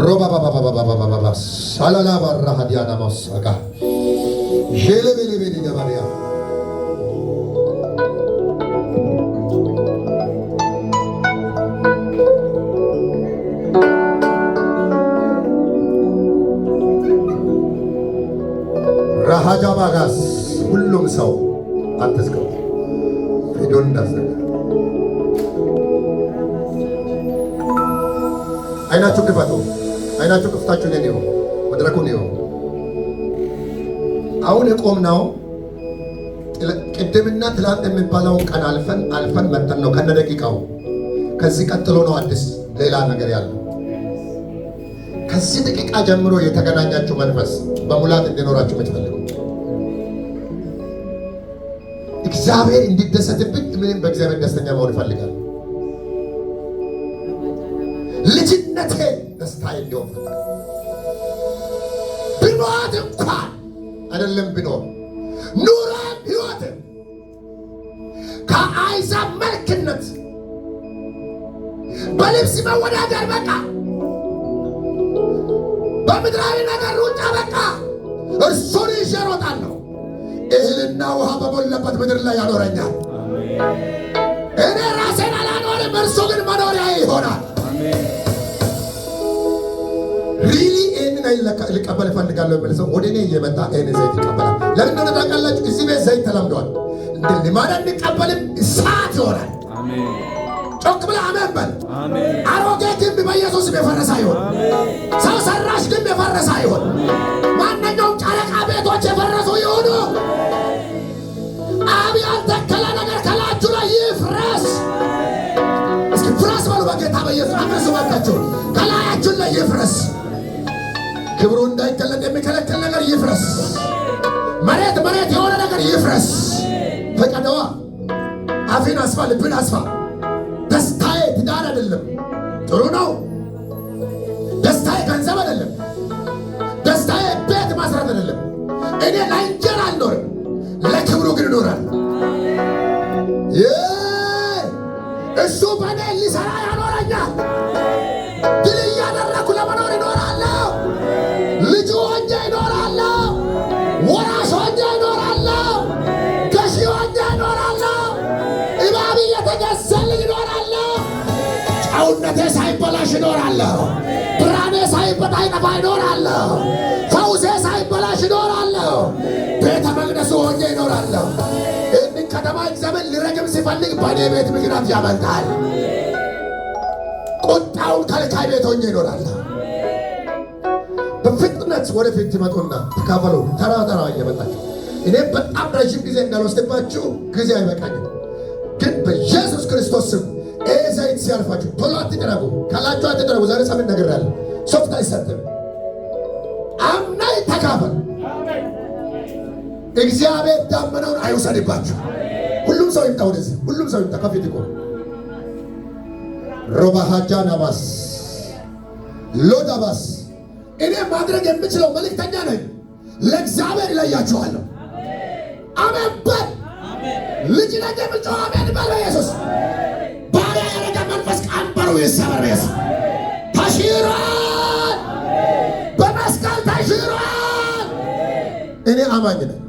ሮባባባባባባባባ ሳላላ ባራሃ ዲያና ማሳጋ ዤሌቤሌቤሌ ገባሪያ ራሃጃባጋስ ሁሉም ሰው አትዝጋው፣ ቪዲዮን እንዳዘጋ አይናችሁ ክፈቱ። አይናችሁ ክፍታችሁ ነን ይሁን መድረኩን ይኸው አሁን የቆምነው ቅድምና ትላንት የሚባለውን ቀን አልፈን መጥተን ነው ከነ ደቂቃው። ከዚህ ቀጥሎ ነው አዲስ ሌላ ነገር ያለው። ከዚህ ደቂቃ ጀምሮ የተገናኛችሁ መንፈስ በሙላት እንዲኖራችሁ የምትፈልጉ እግዚአብሔር እንዲደሰትብኝ ምንም በእግዚአብሔር ደስተኛ መሆን ይፈልጋል። ልጅነቴ ደስታዬ እንዲሆን ፈልጋል። ብኖር እንኳን አይደለም ብኖር ኑሮም ሕይወትም ከአሕዛብ መልክነት በልብስ መወዳደር በቃ፣ በምድራዊ ነገር ሩጫ በቃ፣ እርሱን ይዤ እሮጣለሁ። እህልና ውሃ በሞላበት ምድር ላይ ያኖረኛል። እኔ ራሴን አላኖርም፣ እርሱ ግን መኖሪያዬ ይሆናል። ሪሊ ይህንን ልቀበል እፈልጋለሁ የሚል ሰው ወደ እኔ እየመጣ ይህን ዘይት ይቀበላል። ለምን እንደሆነ ታውቃላችሁ? እዚህ ቤት ዘይት ተለምዷል። እንደ ልማድ እንቀበልም፣ እሳት ይሆናል። ጮክ ብለህ አሜን በል። አሮጌ ግንብ በኢየሱስ የፈረሰ ይሆን። ሰው ሰራሽ ግንብ የፈረሰ ይሆን። ማንኛውም ጨረቃ ቤቶች የፈረሱ ይሆኑ። አብ ያልተከለ ነገር ከላችሁ ላይ ይፍረስ። እስኪ ፍረስ በሉ በጌታ በኢየሱስ አፍርሱ። ባካችሁ ከላያችሁን ላይ ይፍረስ። ክብሩ እንዳይገለጥ የሚከለክል ነገር ይፍረስ። መሬት የሆነ ነገር ይፍረስ። ፈቀደዋ። አፌን አስፋ፣ ልብን አስፋ። ደስታዬ ትዳር አይደለም፣ ጥሩ ነው። ደስታዬ ገንዘብ አይደለም። ደስታዬ ቤት ማስራት አይደለም። እኔ ለእንጀራ አልኖርም፣ ለክብሩ ግን እኖራለሁ። እሱ በእኔ ሊሰራ ያኖረኛል። ድል እያደረኩ ለመኖር ይኖራለሁ። ልጁ ሆኜ ይኖራለሁ። ወራሽ ሆኜ ይኖራለሁ። ገዢ ሆኜ ይኖራለሁ። እባብ እየተገዛልኝ ይኖራለሁ። ጨውነቴ ሳይበላሽ ይኖራለሁ። ብርሃኔ ሳይጠፋ ይኖራለሁ። ፈውሴ ሳይበላሽ ይኖራለሁ። ቤተ መቅደሱ ሆኜ ይኖራለሁ። ይህንን ከተማ እግዚአብሔር ሊረግም ሲፈልግ በእኔ ቤት ምክንያት ያመልጣል። ቁጣውን ከልካይ ቤት ሆኜ ይኖራለሁ። በፍጥነት ወደፊት ትመጡና ተካፈሉ። ተራ እየመጣችሁ እኔ በጣም ረዥም ጊዜ እንዳልወስድባችሁ ጊዜ አይበቃኝም። ግን በኢየሱስ ክርስቶስ ስም ይህ ዘይት ሲያልፋችሁ ቶሎ አትደረጉ። ካላችሁ አትደረጉ። ዛሬ ሳምንት ነግሬያለሁ። ሶፍት አይሰጥም። አምናይ ተካፈል። እግዚአብሔር ዳመናውን አይውሰድባችሁ። ሁሉም ሰው ይምጣ ወደዚህ። ሁሉም ሰው ይምጣ። ከፊት ይቆም። ሮባሃጃ ናባስ ሎዳባስ እኔ ማድረግ የምችለው መልእክተኛ ነኝ። ለእግዚአብሔር ይለያችኋለሁ። አሜን በል። ልጅ ነኝ የምጮህ አሜን በል። በኢየሱስ ባሪያ ያረገ መንፈስ ቀንበሩ ይሰበር። በኢየሱስ ተሽሯል። በመስቀል ተሽሯል። እኔ አማኝ ነኝ።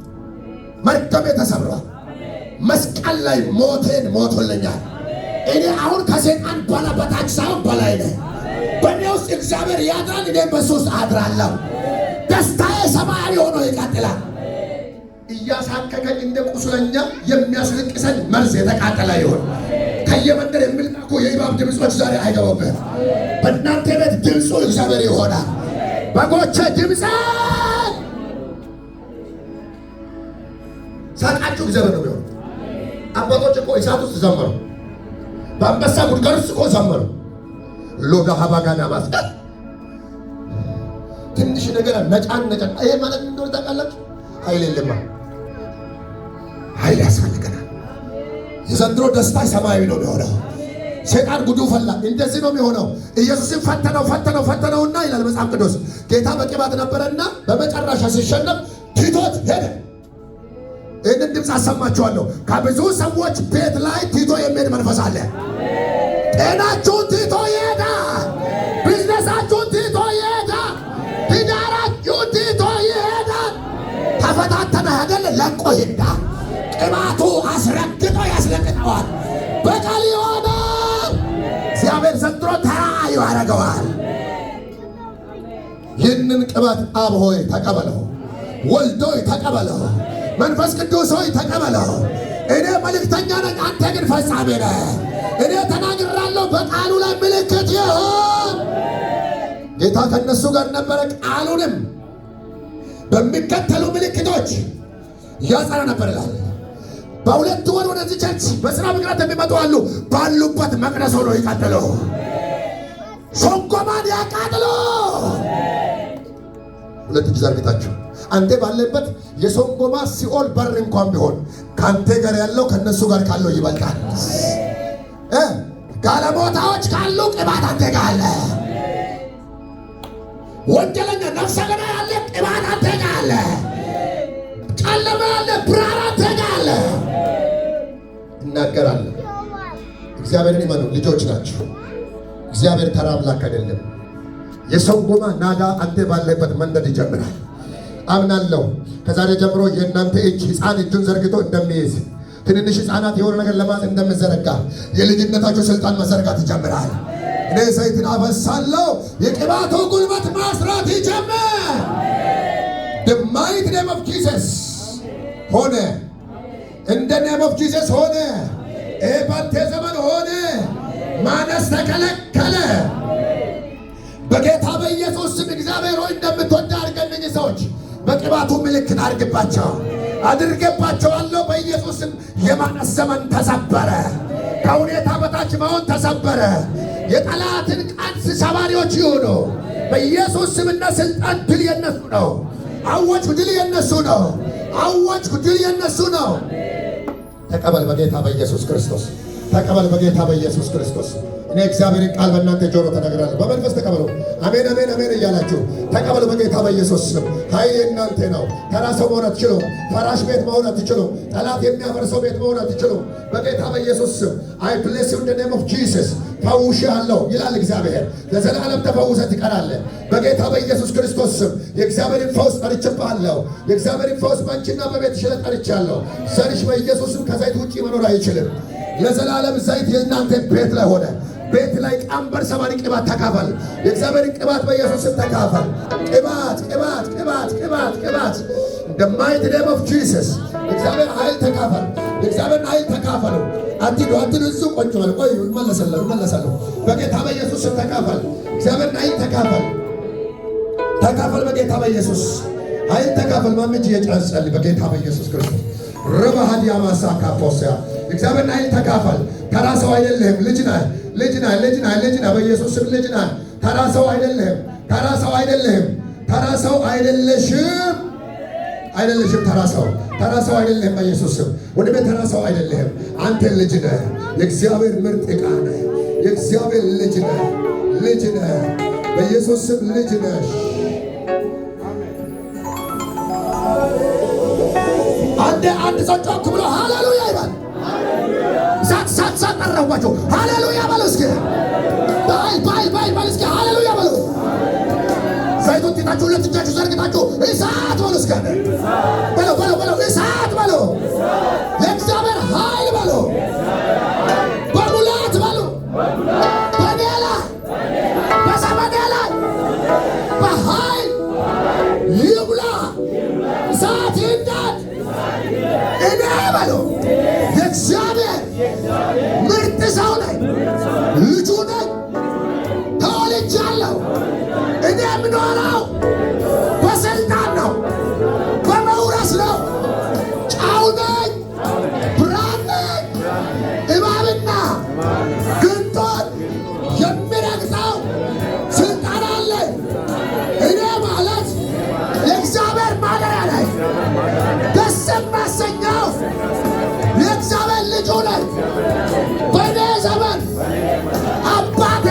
መርገሜ ተሰብሯል። መስቀል ላይ ሞቴን ሞቶልኛል። እኔ አሁን ከሰይጣን በታች ሳይሆን በላይ ነኝ። በእኔ ውስጥ እግዚአብሔር ያድራል። እኔም በሱ ውስጥ አድራለሁ። ደስታዬ ሰማያዊ ሆኖ ይቀጥላል። እያሳከከኝ እንደ ቁስለኛ የሚያስለቅሰኝ መርዝ የተቃጠለ ይሆን። ከየመንደር የሚልቁ የእባብ ድምፆች ዛሬ አይገቡብህም። በእናንተ ቤት ድምፁ እግዚአብሔር ይሆናል። በጎቼ ድምፅን ሳቃችሁ እግዚአብሔር ነው የሚሆነው። አባቶች እኮ እሳት ውስጥ ዘመሩ። በአንበሳ ጉድጓድ ውስጥ እኮ ዘመሩ። ሎጋ ሀባጋና ማስ ትንሽ ነገር ነጫን። ይሄ ማለት እንደሆነ ታውቃላችሁ። ኃይል የለማ። ኃይል ያስፈልገናል። የዘንድሮ ደስታ ሰማያዊ ነው የሚሆነው። ሰይጣን ጉዱ ፈላ። እንደዚህ ነው የሚሆነው። ኢየሱስን ፈተነውና ይላል መጽሐፍ ቅዱስ ጌታ በቅባት ነበረና በመጨረሻ ሲሸነፍ ትቶት ሄደ። ይህንን ድምፅ አሰማችኋለሁ። ከብዙ ሰዎች ቤት ላይ ትቶ የሚሄድ መንፈስ አለ። ጤናችሁን ትቶ ይሄዳል። ቢዝነሳችሁን ትቶ ይሄዳል። ትዳራችሁን ትቶ ይሄዳል። ተፈታተነ አይደል? ለቆ ይሄዳል። ቅባቱ አስረግጦ ያስለቅጠዋል። በቀል ይሆናል። እግዚአብሔር ዘንድሮ ተራ ያደርገዋል። ይህንን ቅባት አብ ሆይ ተቀበለው፣ ወልድ ሆይ ተቀበለው፣ መንፈስ ቅዱስ ሆይ ተቀበለው። እኔ መልእክተኛ ነኝ፣ አንተ ግን ፈጻሚ ነህ። እኔ ተናግራለሁ፣ በቃሉ ላይ ምልክት ይሁን። ጌታ ከነሱ ጋር ነበረ፣ ቃሉንም በሚከተሉ ምልክቶች ያጸና ነበር ይላል። በሁለት ወር ወደዚህ ቸርች በስራ ምክንያት የሚመጡ አሉ። ባሉበት መቅደስ ሆኖ ይቀጥሉ። ሶንጎማን ያቃጥሉ። ሁለት እጅ ዘርግታችሁ አንተ ባለበት የሶንጎማ ሲኦል በር እንኳን ቢሆን ካንተ ጋር ያለው ከነሱ ጋር ካለው ይበልጣል። ጋለሞታዎች ካሉ ቅባት አንተ ጋር አለ። ወንጀለኛ ነፍሰ ገዳይ ያለ ቅባት አንተ ጋር አለ። ጨለማ ያለ ብርሃን አንተ ጋር አለ። እናገራለን። እግዚአብሔርን ይመኑ። ልጆች ናቸው። እግዚአብሔር ተራ አምላክ አይደለም። የሶንጎማ ናዳ አንተ ባለበት መንደድ ይጀምራል። አምናለሁ። ከዛሬ ጀምሮ የእናንተ እጅ ሕፃን እጁን ዘርግቶ እንደሚይዝ ትንንሽ ሕፃናት የሆነ ነገር ለማለት እንደምዘረጋ የልጅነታቸው ስልጣን መዘርጋት ይጀምራል። እኔ ዘይትን አፈሳለሁ። የቅባቱ ጉልበት ማስራት ይጀምር። The mighty name of Jesus ሆነ። እንደ name of Jesus ሆነ። ባንተ ዘመን ሆነ። ማነስ ተከለከለ። በጌታ በኢየሱስ ስም እግዚአብሔር ሆይ እንደምትወድ አድርገን ሰዎች በቅባቱ ምልክት አድርግባቸው አድርገባቸዋለሁ። በኢየሱስ ስም የማነስ ዘመን ተሰበረ። ከሁኔታ በታች መሆን ተሰበረ። የጠላትን ቀንስ ሰባሪዎች ይሁኑ በኢየሱስ ስምና ስልጣን። ድል የነሱ ነው። አወጅኩ፣ ድል የነሱ ነው። አወጅኩ፣ ድል የነሱ ነው። ተቀበል በጌታ በኢየሱስ ክርስቶስ። ተቀበል በጌታ በኢየሱስ ክርስቶስ። እኔ እግዚአብሔርን ቃል በእናንተ ጆሮ ተናግራለሁ። በመንፈስ ተቀበሉ። አሜን አሜን አሜን እያላችሁ ተቀበሉ በጌታ በኢየሱስ ስም። ኃይል የእናንተ ነው። ተራ ሰው መሆን አትችሉም። ፈራሽ ቤት መሆን አትችሉም። ጠላት የሚያፈርሰው ቤት መሆን አትችሉም። በጌታ በኢየሱስ ስም አይ ብሌስ ዩ ኢን ዘ ኔም ኦፍ ጂሰስ። ፈውሼሃለሁ ይላል እግዚአብሔር። ለዘላለም ተፈውሰህ ትቀራለህ በጌታ በኢየሱስ ክርስቶስ ስም። የእግዚአብሔርን ፈውስ ጠርቼብሃለሁ። የእግዚአብሔርን ፈውስ በአንቺና በቤትሽ ላይ ጠርቻለሁ። ዘርሽ በኢየሱስ ስም ከዘይት ውጪ መኖር አይችልም። ለዘላለም ዘይት የእናንተ ቤት ላይ ሆነ። ቤት ላይ ቀንበር ሰባሪ ቅባት ተካፈል። የእግዚአብሔርን ቅባት በኢየሱስ ስም ተካፈል። ቅባት ቅባት ቅባት ቅባት ቅባት the mighty name of Jesus። እግዚአብሔር ኃይል ተካፈል። የእግዚአብሔርን ኃይል ተካፈሉ። አትዱ እዙ ቆንጆ ነው። ቆይ እመለሳለሁ። በጌታ በኢየሱስ ስም ተካፈል። እግዚአብሔርን ኃይል ተካፈል። ተካፈል በጌታ በኢየሱስ ኃይል ተካፈል። ማምጪ የጨርሰል በጌታ በኢየሱስ ክርስቶስ ረባሃዲ አማሳ ካፖሲያ እግዚአብሔርን ኃይል ተካፈል። ተራ ሰው አይደለህም። ልጅ ነህ። በኢየሱስ ስም ልጅ ነህ። ተራ ሰው አይደለህም። ተራ ሰው አይደለህም። ተራ ሰው አይደለሽም። ተራ ሰው አይደለህም። በኢየሱስ ስም ወደ ቤት ተራ ሰው አይደለህም። አንተ ልጅ ነህ። የእግዚአብሔር ምርጥ ዕቃ ነህ። የእግዚአብሔር ልጅ ነህ። በኢየሱስ ስም ልጅ ነሽ። አንድ ሰው ጮክ ብሎ ሃሌሉያ ይባል። ሳት ቀረባቸው። ሃሌሉያ በሉ እስኪ። ባይ እስኪ ሃሌሉያ በሉ። ዘይቱን ጢጣችሁ ሁለት እጃችሁ ዘርግታችሁ እሳት በሉ እስኪ። በለው እሳት በሉ። የእግዚአብሔር ኃይል በሉ። በሙላት በሉ። በኔ ላይ በዘመኔ ላይ በኃይል ይብላ። እሳት ይንዳድ። እኔ በሉ የእግዚአብሔር ምርጥ ሰው ነኝ። ልጁ ነኝ። ተወልጃለሁ። እኔ የምኖረው በስልጣን ነው፣ በመውረስ ነው። ጨው ነኝ፣ ብርሃን ነኝ። እባብና ግንጦን የሚረግጠው ስልጣን አለኝ። እኔ ማለት የእግዚአብሔር ማደሪያ ነኝ። ደስ የማሰኘው የእግዚአብሔር ልጁ ነኝ። በእኔ ዘመን አባቴ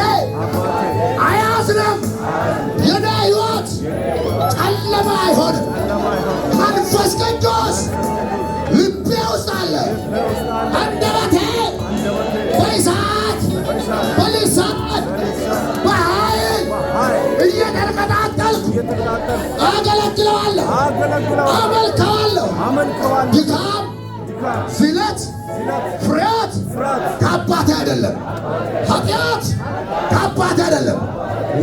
አያዝንም። የኔ ሕይወት ጨለማ አይሆንም። መንፈስ ቅዱስ ልቤ ውስጥ አለ። አንደበቴ በእሳት በልሳን በኃይል እየተቀጣጠልኩ አገለግለዋለሁ፣ አመልከዋለሁ። ድካም፣ ዝለት፣ ፍርሃት ከአባቴ አይደለም። ኃጢአት ከአባቴ አይደለም።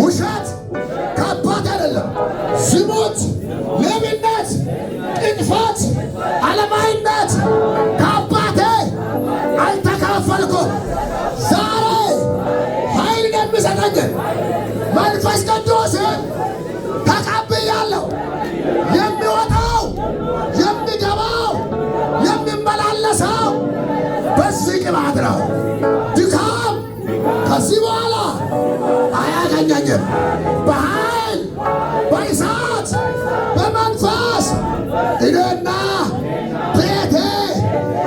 ውሸት ከአባቴ አይደለም። ዝሙት፣ ሌብነት፣ ቅጥፈት፣ ዓለማዊነት ከአባቴ አልተካፈልኩም። ዛሬ ኃይልን የሚሰጠኝን መንፈስ ቅዱስን ተቀብያለሁ። በኃይል በእሳት በመንፈስ እኔና ቤቴ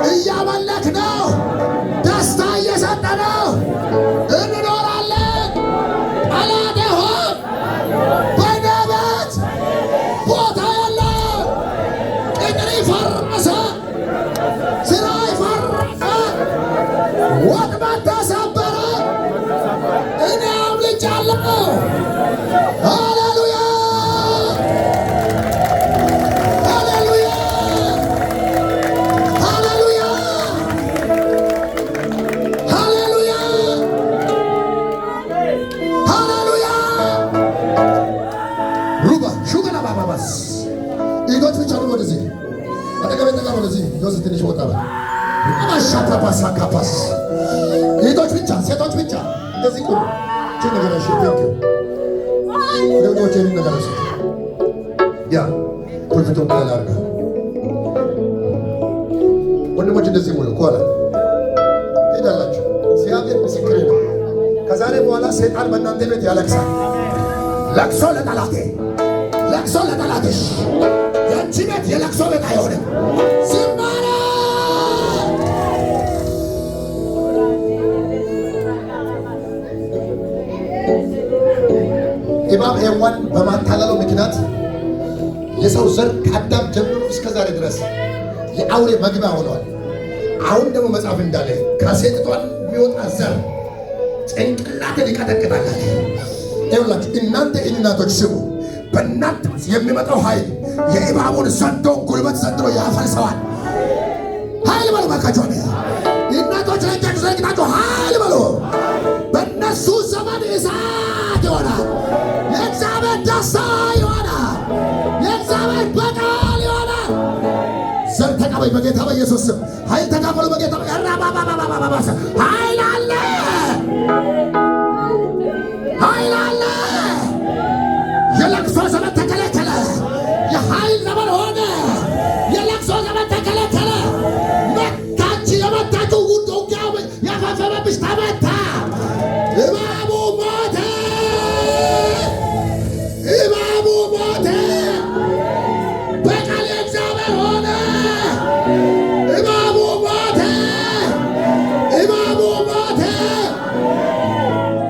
እያመለክ ነው፣ ደስታ እየሰጠ ነው እንኖራለን። ጠላቴ ሆይ በእኔ ቤት ቦታ የለም። ቅጥር ፈረሰ፣ ስራ ፈረሰ፣ ወጥመድ ተሰበረ። እኔ አምልጫለሁ። ሃሌሉያ ሃሌሉያ ሃሌሉያ ሃሌሉያ ሃሌሉያ። ሩባ ሹገና ባባባስ ኢዶት ብቻ ነው። ወደዚህ አጠገቤ ጠጋ ወደዚህ ዮስ ትንሽ ወጣ በል። አማሻፓፓሳ ካፓስ ኢዶች ብቻ ሴቶች ብቻ እንደዚህ ቁም። ችን ነገር እሺ ቴንክ ዩ ወደውጭ የምን ነገር እሺ ያ ፕሮፌቶ ካላ አርጋ ወንድሞች እንደዚህ ሙሉ ኳላ ሄዳላችሁ። እግዚአብሔር ምስክሬ ነው። ከዛሬ በኋላ ሰይጣን በእናንተ ቤት ያለቅሳል። ለቅሶ ለጠላቴ፣ ለቅሶ ለጠላትሽ። ያንቺ ቤት የለቅሶ ቤት አይሆንም። ዝማሬ እባብ ሔዋን በማታለለው ምክንያት የሰው ዘር ከአዳም ጀምሮ እስከ ዛሬ ድረስ የአውሬ መግቢያ ሆነዋል። አሁን ደግሞ መጽሐፍ እንዳለ ከሴጥቷን የሚወጣ ዘር ጭንቅላትን ይቀጠቅጣላል። ይኸውላችሁ እናንተ እናቶች ስሙ። በእናንተ የሚመጣው ኃይል የእባቡን ዘንዶን ጉልበት ዘንድሮ ያፈልሰዋል። ኃይል በሉ ባካችሁ። እናቶች ለእጃችሁ ዘርግታችሁ ኃይል በሉ። በእነሱ ዘመን እሳት ይሆናል። የእግዚአብሔር ደስታ ይሆናል። የእግዚአብሔር በቃል ይሆናል። ዘር ተቀበይ በጌታ በኢየሱስ ስም። ኃይል ተካፈሉ በጌታ ያራባባባባባባሰ ኃይል አለ፣ ኃይል አለ። የለቅሶ ዘመን ተከለከለ። የኃይል ዘመን ሆነ። የለቅሶ ዘመን ተከለከለ። መታች የመታችው ውድ ውጊያ ያፋፈመብሽ ተመታ። እባቡ ሞተ፣ እባቡ ሞተ። በቃል የእግዚአብሔር ሆነ። እባቡ ሞተ፣ እባቡ ሞተ።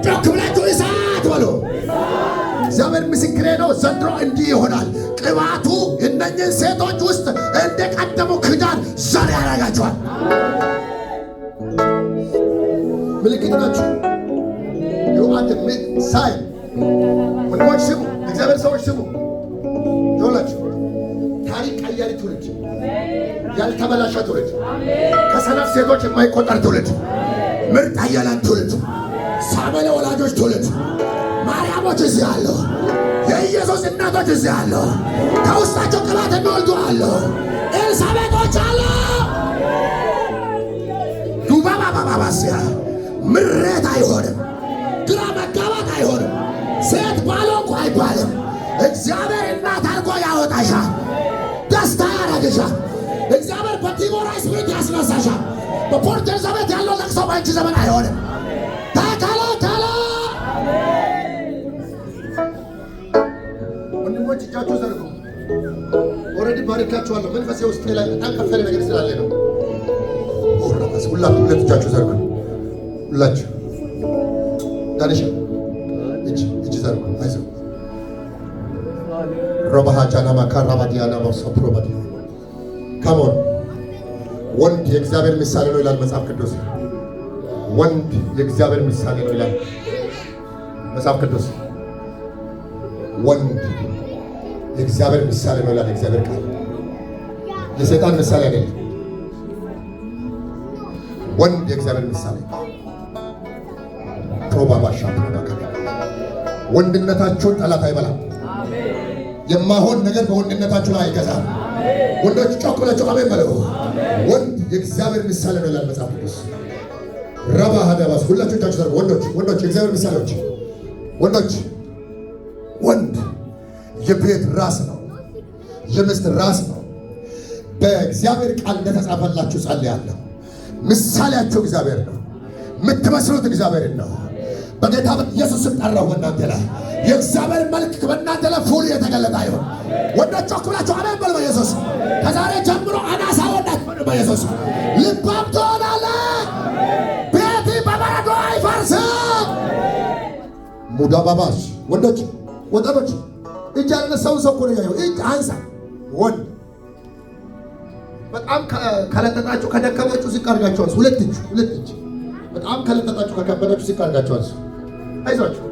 ጮክ ብላችሁ እሳት በሉ። እግዚአብሔር ምስክሬ ነው። ዘንድሮ እንዲህ ይሆናል። ቅባቱ እነኝህን ሴቶች ውስጥ እንደ ቀደሙ ክዳን ዘር ያደርጋቸዋል። ምልክት ናችሁ። ዩአት ሳይ ወንድሞች ስሙ፣ እግዚአብሔር ሰዎች ስሙ። ይኸውላችሁ ታሪክ ቀያሪ ትውልድ፣ ያልተበላሸ ትውልድ፣ ከሰነፍ ሴቶች የማይቆጠር ትውልድ፣ ምርጥ አያላን ትውልድ፣ ሳበለ ወላጆች ትውልድ፣ ማርያሞች እዚህ አሉ። የኢየሱስ እናቶች እዚህ አሉ። ከውስጣቸው ቅባት የሚወልዱ አሉ። ኤልሳቤጦች አሉ። ዱባባባባባስያ ምሬት አይሆንም። ግራ መጋባት አይሆንም። ሴት ባሎንኩ አይባልም። እግዚአብሔር እናት አድርጎ ያወጣሻል። ደስታ ያደርግሻል። እግዚአብሔር በዲቦራ ስፕሪት ያስነሳሻል። በፖርት ኤልዛቤት ያለው ለቅሶ በአንቺ ዘመን አይሆንም። ተከለከለ። ወንድሞች እጃችሁ ዘርጉ። ኦልሬዲ ባርካችኋለሁ። መንፈሴ ውስጤ ላይ በጣም ከፍ ያለ ነገር ስላለ ነው። ሁላችሁ ሁለት እጃችሁ ዘርጉ። ሁላችሁ ዳንሻ እጅ ዘርጉ። አይዞህ ሮባሃጃና ማካራባዲያና ማሶፕሮባዲ ካሞን ወንድ የእግዚአብሔር ምሳሌ ነው ይላል መጽሐፍ ቅዱስ። ወንድ የእግዚአብሔር ምሳሌ ነው ይላል መጽሐፍ ቅዱስ። ወንድ የእግዚአብሔር ምሳሌ ነው ይላል እግዚአብሔር ቃል። የሰይጣን ምሳሌ አይደለም። ወንድ የእግዚአብሔር ምሳሌ ፕሮባባሻ ወንድነታችሁን ጠላት አይበላም። የማሆን ነገር በወንድነታችሁ ላይ አይገዛም። ወንዶች ጮክ ብላችሁ አሜን በሉ። ወንድ የእግዚአብሔር ምሳሌ ነው ይላል መጽሐፍ ቅዱስ። ረባ ሀዳባስ ሁላችሁ እጃችሁ ዘርጉ። ወንዶች የእግዚአብሔር ምሳሌዎች ወንዶች። ወንድ የቤት ራስ ነው፣ የምስት ራስ ነው። በእግዚአብሔር ቃል እንደተጻፈላችሁ ጸልያለሁ። ምሳሌያችሁ እግዚአብሔር ነው። የምትመስሉት እግዚአብሔር ነው። በጌታ በኢየሱስ ስም ጠራሁ በእናንተ ላይ የእግዚአብሔር መልክ በእናንተ ላይ ፉል የተገለጠ ይሁን። ወንዶች ጮክ ብላችሁ አሜን በሉ በኢየሱስ። ከዛሬ ጀምሮ አናሳ ወንድ አትሆንም በኢየሱስ። ልባም ትሆናለህ። ቤት በበረዶ አይፈርስም። ሙዳባባሽ ወንዶች ወጣቶች እጅ ያልነሳውን ሰው እኮ ነው ያየው። እጅ አንሳ ወንድ በጣም ከለጠጣችሁ ከደከማችሁ ዝቅ አድርጋችኋል። ሁለት እጅ በጣም ከለጠጣችሁ ከከበዳችሁ ዝቅ አድርጋችኋል። አይዟችሁ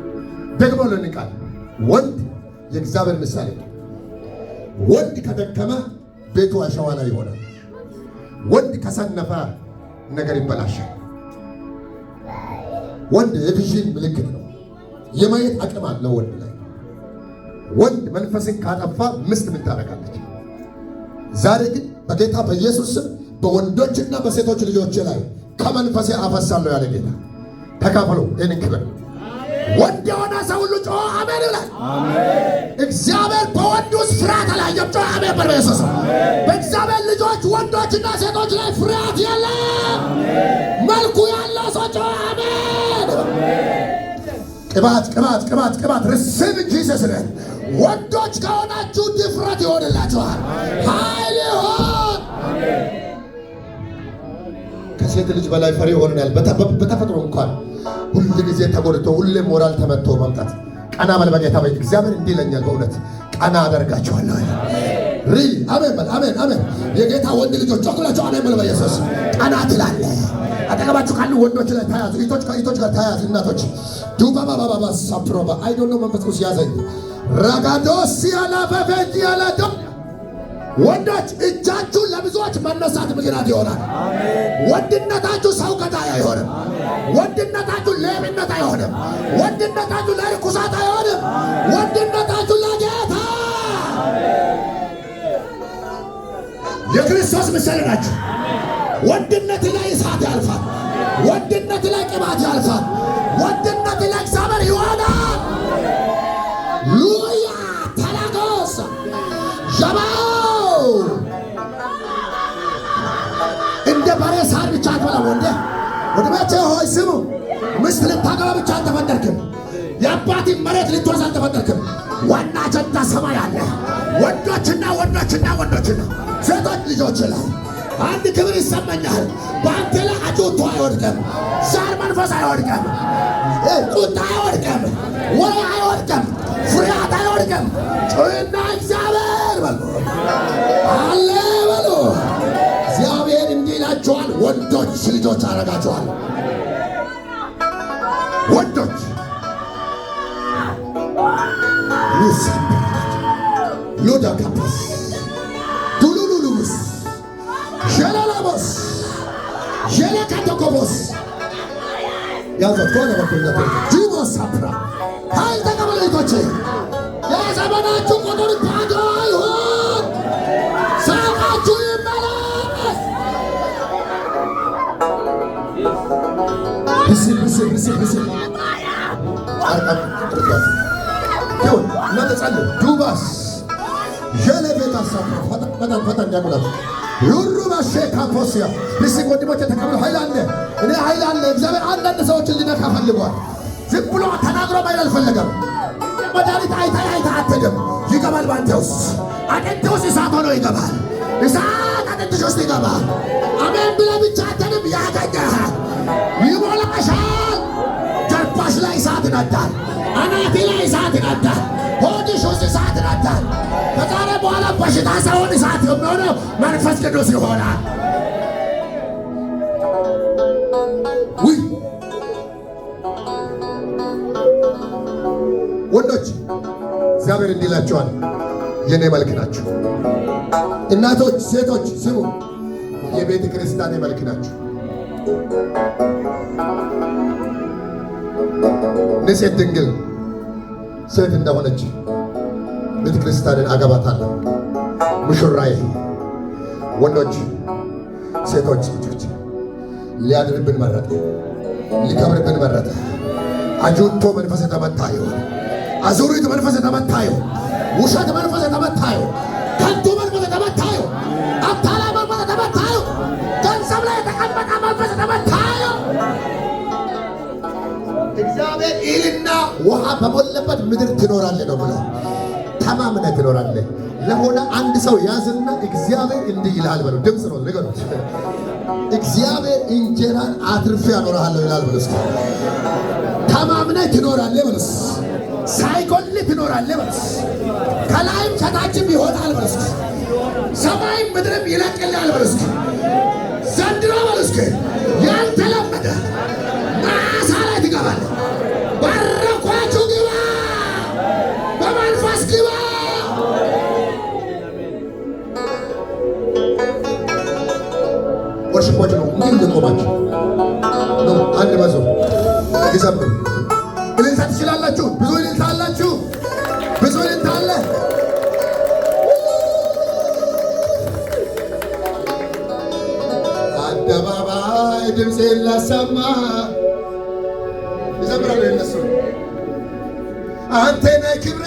ደግሞ ለንቃል። ወንድ የእግዚአብሔር ምሳሌ ነው። ወንድ ከደከመ ቤቱ አሸዋ ላይ ይሆናል። ወንድ ከሰነፈ ነገር ይበላሻል። ወንድ የቪዥን ምልክት ነው። የማየት አቅም አለው ወንድ ላይ። ወንድ መንፈስን ካጠፋ ምስት ምን ታደርጋለች? ዛሬ ግን በጌታ በኢየሱስ ስም በወንዶችና በሴቶች ልጆች ላይ ከመንፈሴ አፈሳለሁ ያለ ጌታ ተካፈሉ ይህንን ክብር። ወንድ የሆነ ሰው ሁሉ ጮኸ አሜን ይላል። እግዚአብሔር በወንድ ውስጥ ፍርሃት አላየም። ጮኸ አሜን በኢየሱስ ስም። በእግዚአብሔር ልጆች ወንዶችና ሴቶች ላይ ፍርሃት የለም። መልኩ ያለው ሰው ጮኸ አሜን። ቅባት ርስብ ጂሰስ ነን። ወንዶች ከሆናችሁ ድፍረት ይሆንላችኋል። ኃይል ይሆን። ከሴት ልጅ በላይ ፈሪ ይሆንናል። በተፈጥሮ እንኳን ሁሉ ጊዜ ተጎድቶ ሁሌ ሞራል ተመቶ መምጣት ቀና በል በጌታ ወይ እግዚአብሔር እንዲህ ይለኛል። በእውነት ቀና አደርጋችኋለሁ። ሪል አሜን በል አሜን። የጌታ ወንድ ልጆች ጮኩላችሁ አሜን በል በኢየሱስ። ቀና ትላለህ። አጠገባችሁ ካሉ ወንዶች ላይ ተያዙ። ኢቶች ጋር ተያዙ። እናቶች ዱባባባባ ሳፕሮባ አይ ዶንት ኖ መንፈስ ቅዱስ ያዘኝ። ራጋዶስ ያላፈፈጅ ያላዶ ወንዶች እጃችሁ ለብዙዎች መነሳት ምክንያት ይሆናል። ወንድነታችሁ ሰው ገዳይ አይሆንም። ወንድነታችሁ ሌብነት አይሆንም። ወንድነታችሁ ለርኩሳት አይሆንም። ወንድነታችሁ ለጌታ የክርስቶስ ምሳሌ ናችሁ። ወንድነት ላይ እሳት ያልፋል። ወንድነት ላይ ቅባት ያልፋል። ወንድነት ላይ እግዚአብሔር ይሆናል። ሉያ ተላጎስ ጀባው እንደ በሬ ሳር ብቻ አትበላ። ወንድሞቼ ሆይ ስሙ። ምስት ልታገባ ብቻ አልተፈጠርክም። የአባቲ መሬት ልትወርስ አልተፈጠርክም። ዋና አጀንዳ ሰማይ አለ። ወንዶችና ሴቶች ልጆች ላይ አንድ ክብር ይሰማኛል። በአንተ ላይ አጆቶ አይወድቅም። ዛር መንፈስ አይወድቅም። ቁጣ አይወድቅም። ወይ አይወድቅም። ፍርሃት አይወድቅም። ጩይና እግዚአብሔር በሉ አለ በሉ። እግዚአብሔር እንዲህ ይላችኋል፣ ወንዶች ልጆች አረጋችኋል። ወንዶች ሉዳ ካፓስ ዱሉሉሉስ ሸላላቦስ ሸለካቶኮቦስ ያዘት ከሆነ በኩልነት ጂቦስ ሳፕራ ኃይል ተቀበሉ እህቶቼ። የዘመናችሁ ቁጥር ባዶ አይሁን። ሳቃችሁ ይመለስ። ብስል ይሁን እናንተ ጸልዩ። ዱባስ ዠለቤታ ሳፕራ ፈጠን ያቁላል ዩሩ ባሼካ ፖሲያ ብስቅ ወንድሞቼ ተቀበሉ። ኃይል አለ። እኔ ኃይል አለ። እግዚአብሔር አንዳንድ ሰዎችን ሊነካ ፈልጓል። ዝም ብሎ ተናግሮ ማይል አልፈለገም። መድኃኒት አይታ አትድም። ይገባል። ባንተ ውስጥ አጥንት ውስጥ እሳት ሆኖ ይገባል። እሳት አጥንትሽ ውስጥ ይገባል። አሜን ብለህ ብቻ አትድም። ያገኘሃል፣ ይሞላሻል። ጀርባሽ ላይ እሳት ይነዳል። አናቴ ላይ እሳት ይነዳል። ሆድሽ ውስጥ እሳት ይነዳል። ከዛሬ በኋላ በሽታ ሳይሆን እሳት የሚሆነው መንፈስ ቅዱስ ይሆናል። ውይ ወንዶች እግዚአብሔር እንዲህ ይላቸዋል፣ የኔ መልክ ናችሁ። እናቶች፣ ሴቶች ስሙ፣ የቤተ ክርስቲያን መልክ ናችሁ። ንጽሕት ድንግል ሴት እንደሆነች ቤተ ክርስቲያንን አገባታለሁ። ሙሽራዬ ወንዶች፣ ሴቶች ልጆች ሊያድርብን መረጠ፣ ሊከብርብን መረጠ። አጁቶ መንፈስ የተመታ ይሁን። አዙሪት መንፈስ የተመታ ይሁን። ውሸት መንፈስ የተመታ ይሁን። ከንቱ መንፈስ የተመታ ይሁን። አታላ መንፈስ የተመታ ይሁን። ገንዘብ ላይ የተቀመጠ መንፈስ የተመታ ይሁን። እግዚአብሔር እህልና ውሃ በሞለበት ምድር ትኖራለህ ነው ብለህ ተማምነህ ትኖራለህ። ለሆነ አንድ ሰው ያዝና እግዚአብሔር እንዲህ ይላል በለው። ድምፅ ነው ንገሩት። እግዚአብሔር እንጀራን አትርፌ ያኖርሃለሁ ይላል በለው። እስኪ ተማምነህ ትኖራለህ በለው። ሳይጎልህ ትኖራለህ በለው። ከላይም ከታችም ይሆናል በለው። ሰማይም ምድርም ይለቅልሃል በለው። ዘንድሮ በለው ያልተለመደ ማሳ ላይ ትገባለህ። ባረኳችሁ ግባ፣ በመንፈስ ግባ። ወርሽፖች ነው እንዲህ እንደቆማችሁ ነው። አንድ መዝሙር ይዘምሩ። እልልታ ትችላላችሁ። ብዙ እልልታ አላችሁ። ብዙ እልልታ አለ። አደባባይ ድምፄን ላሰማ ይዘምራሉ። የነሱ አንተ ነህ ክብሬ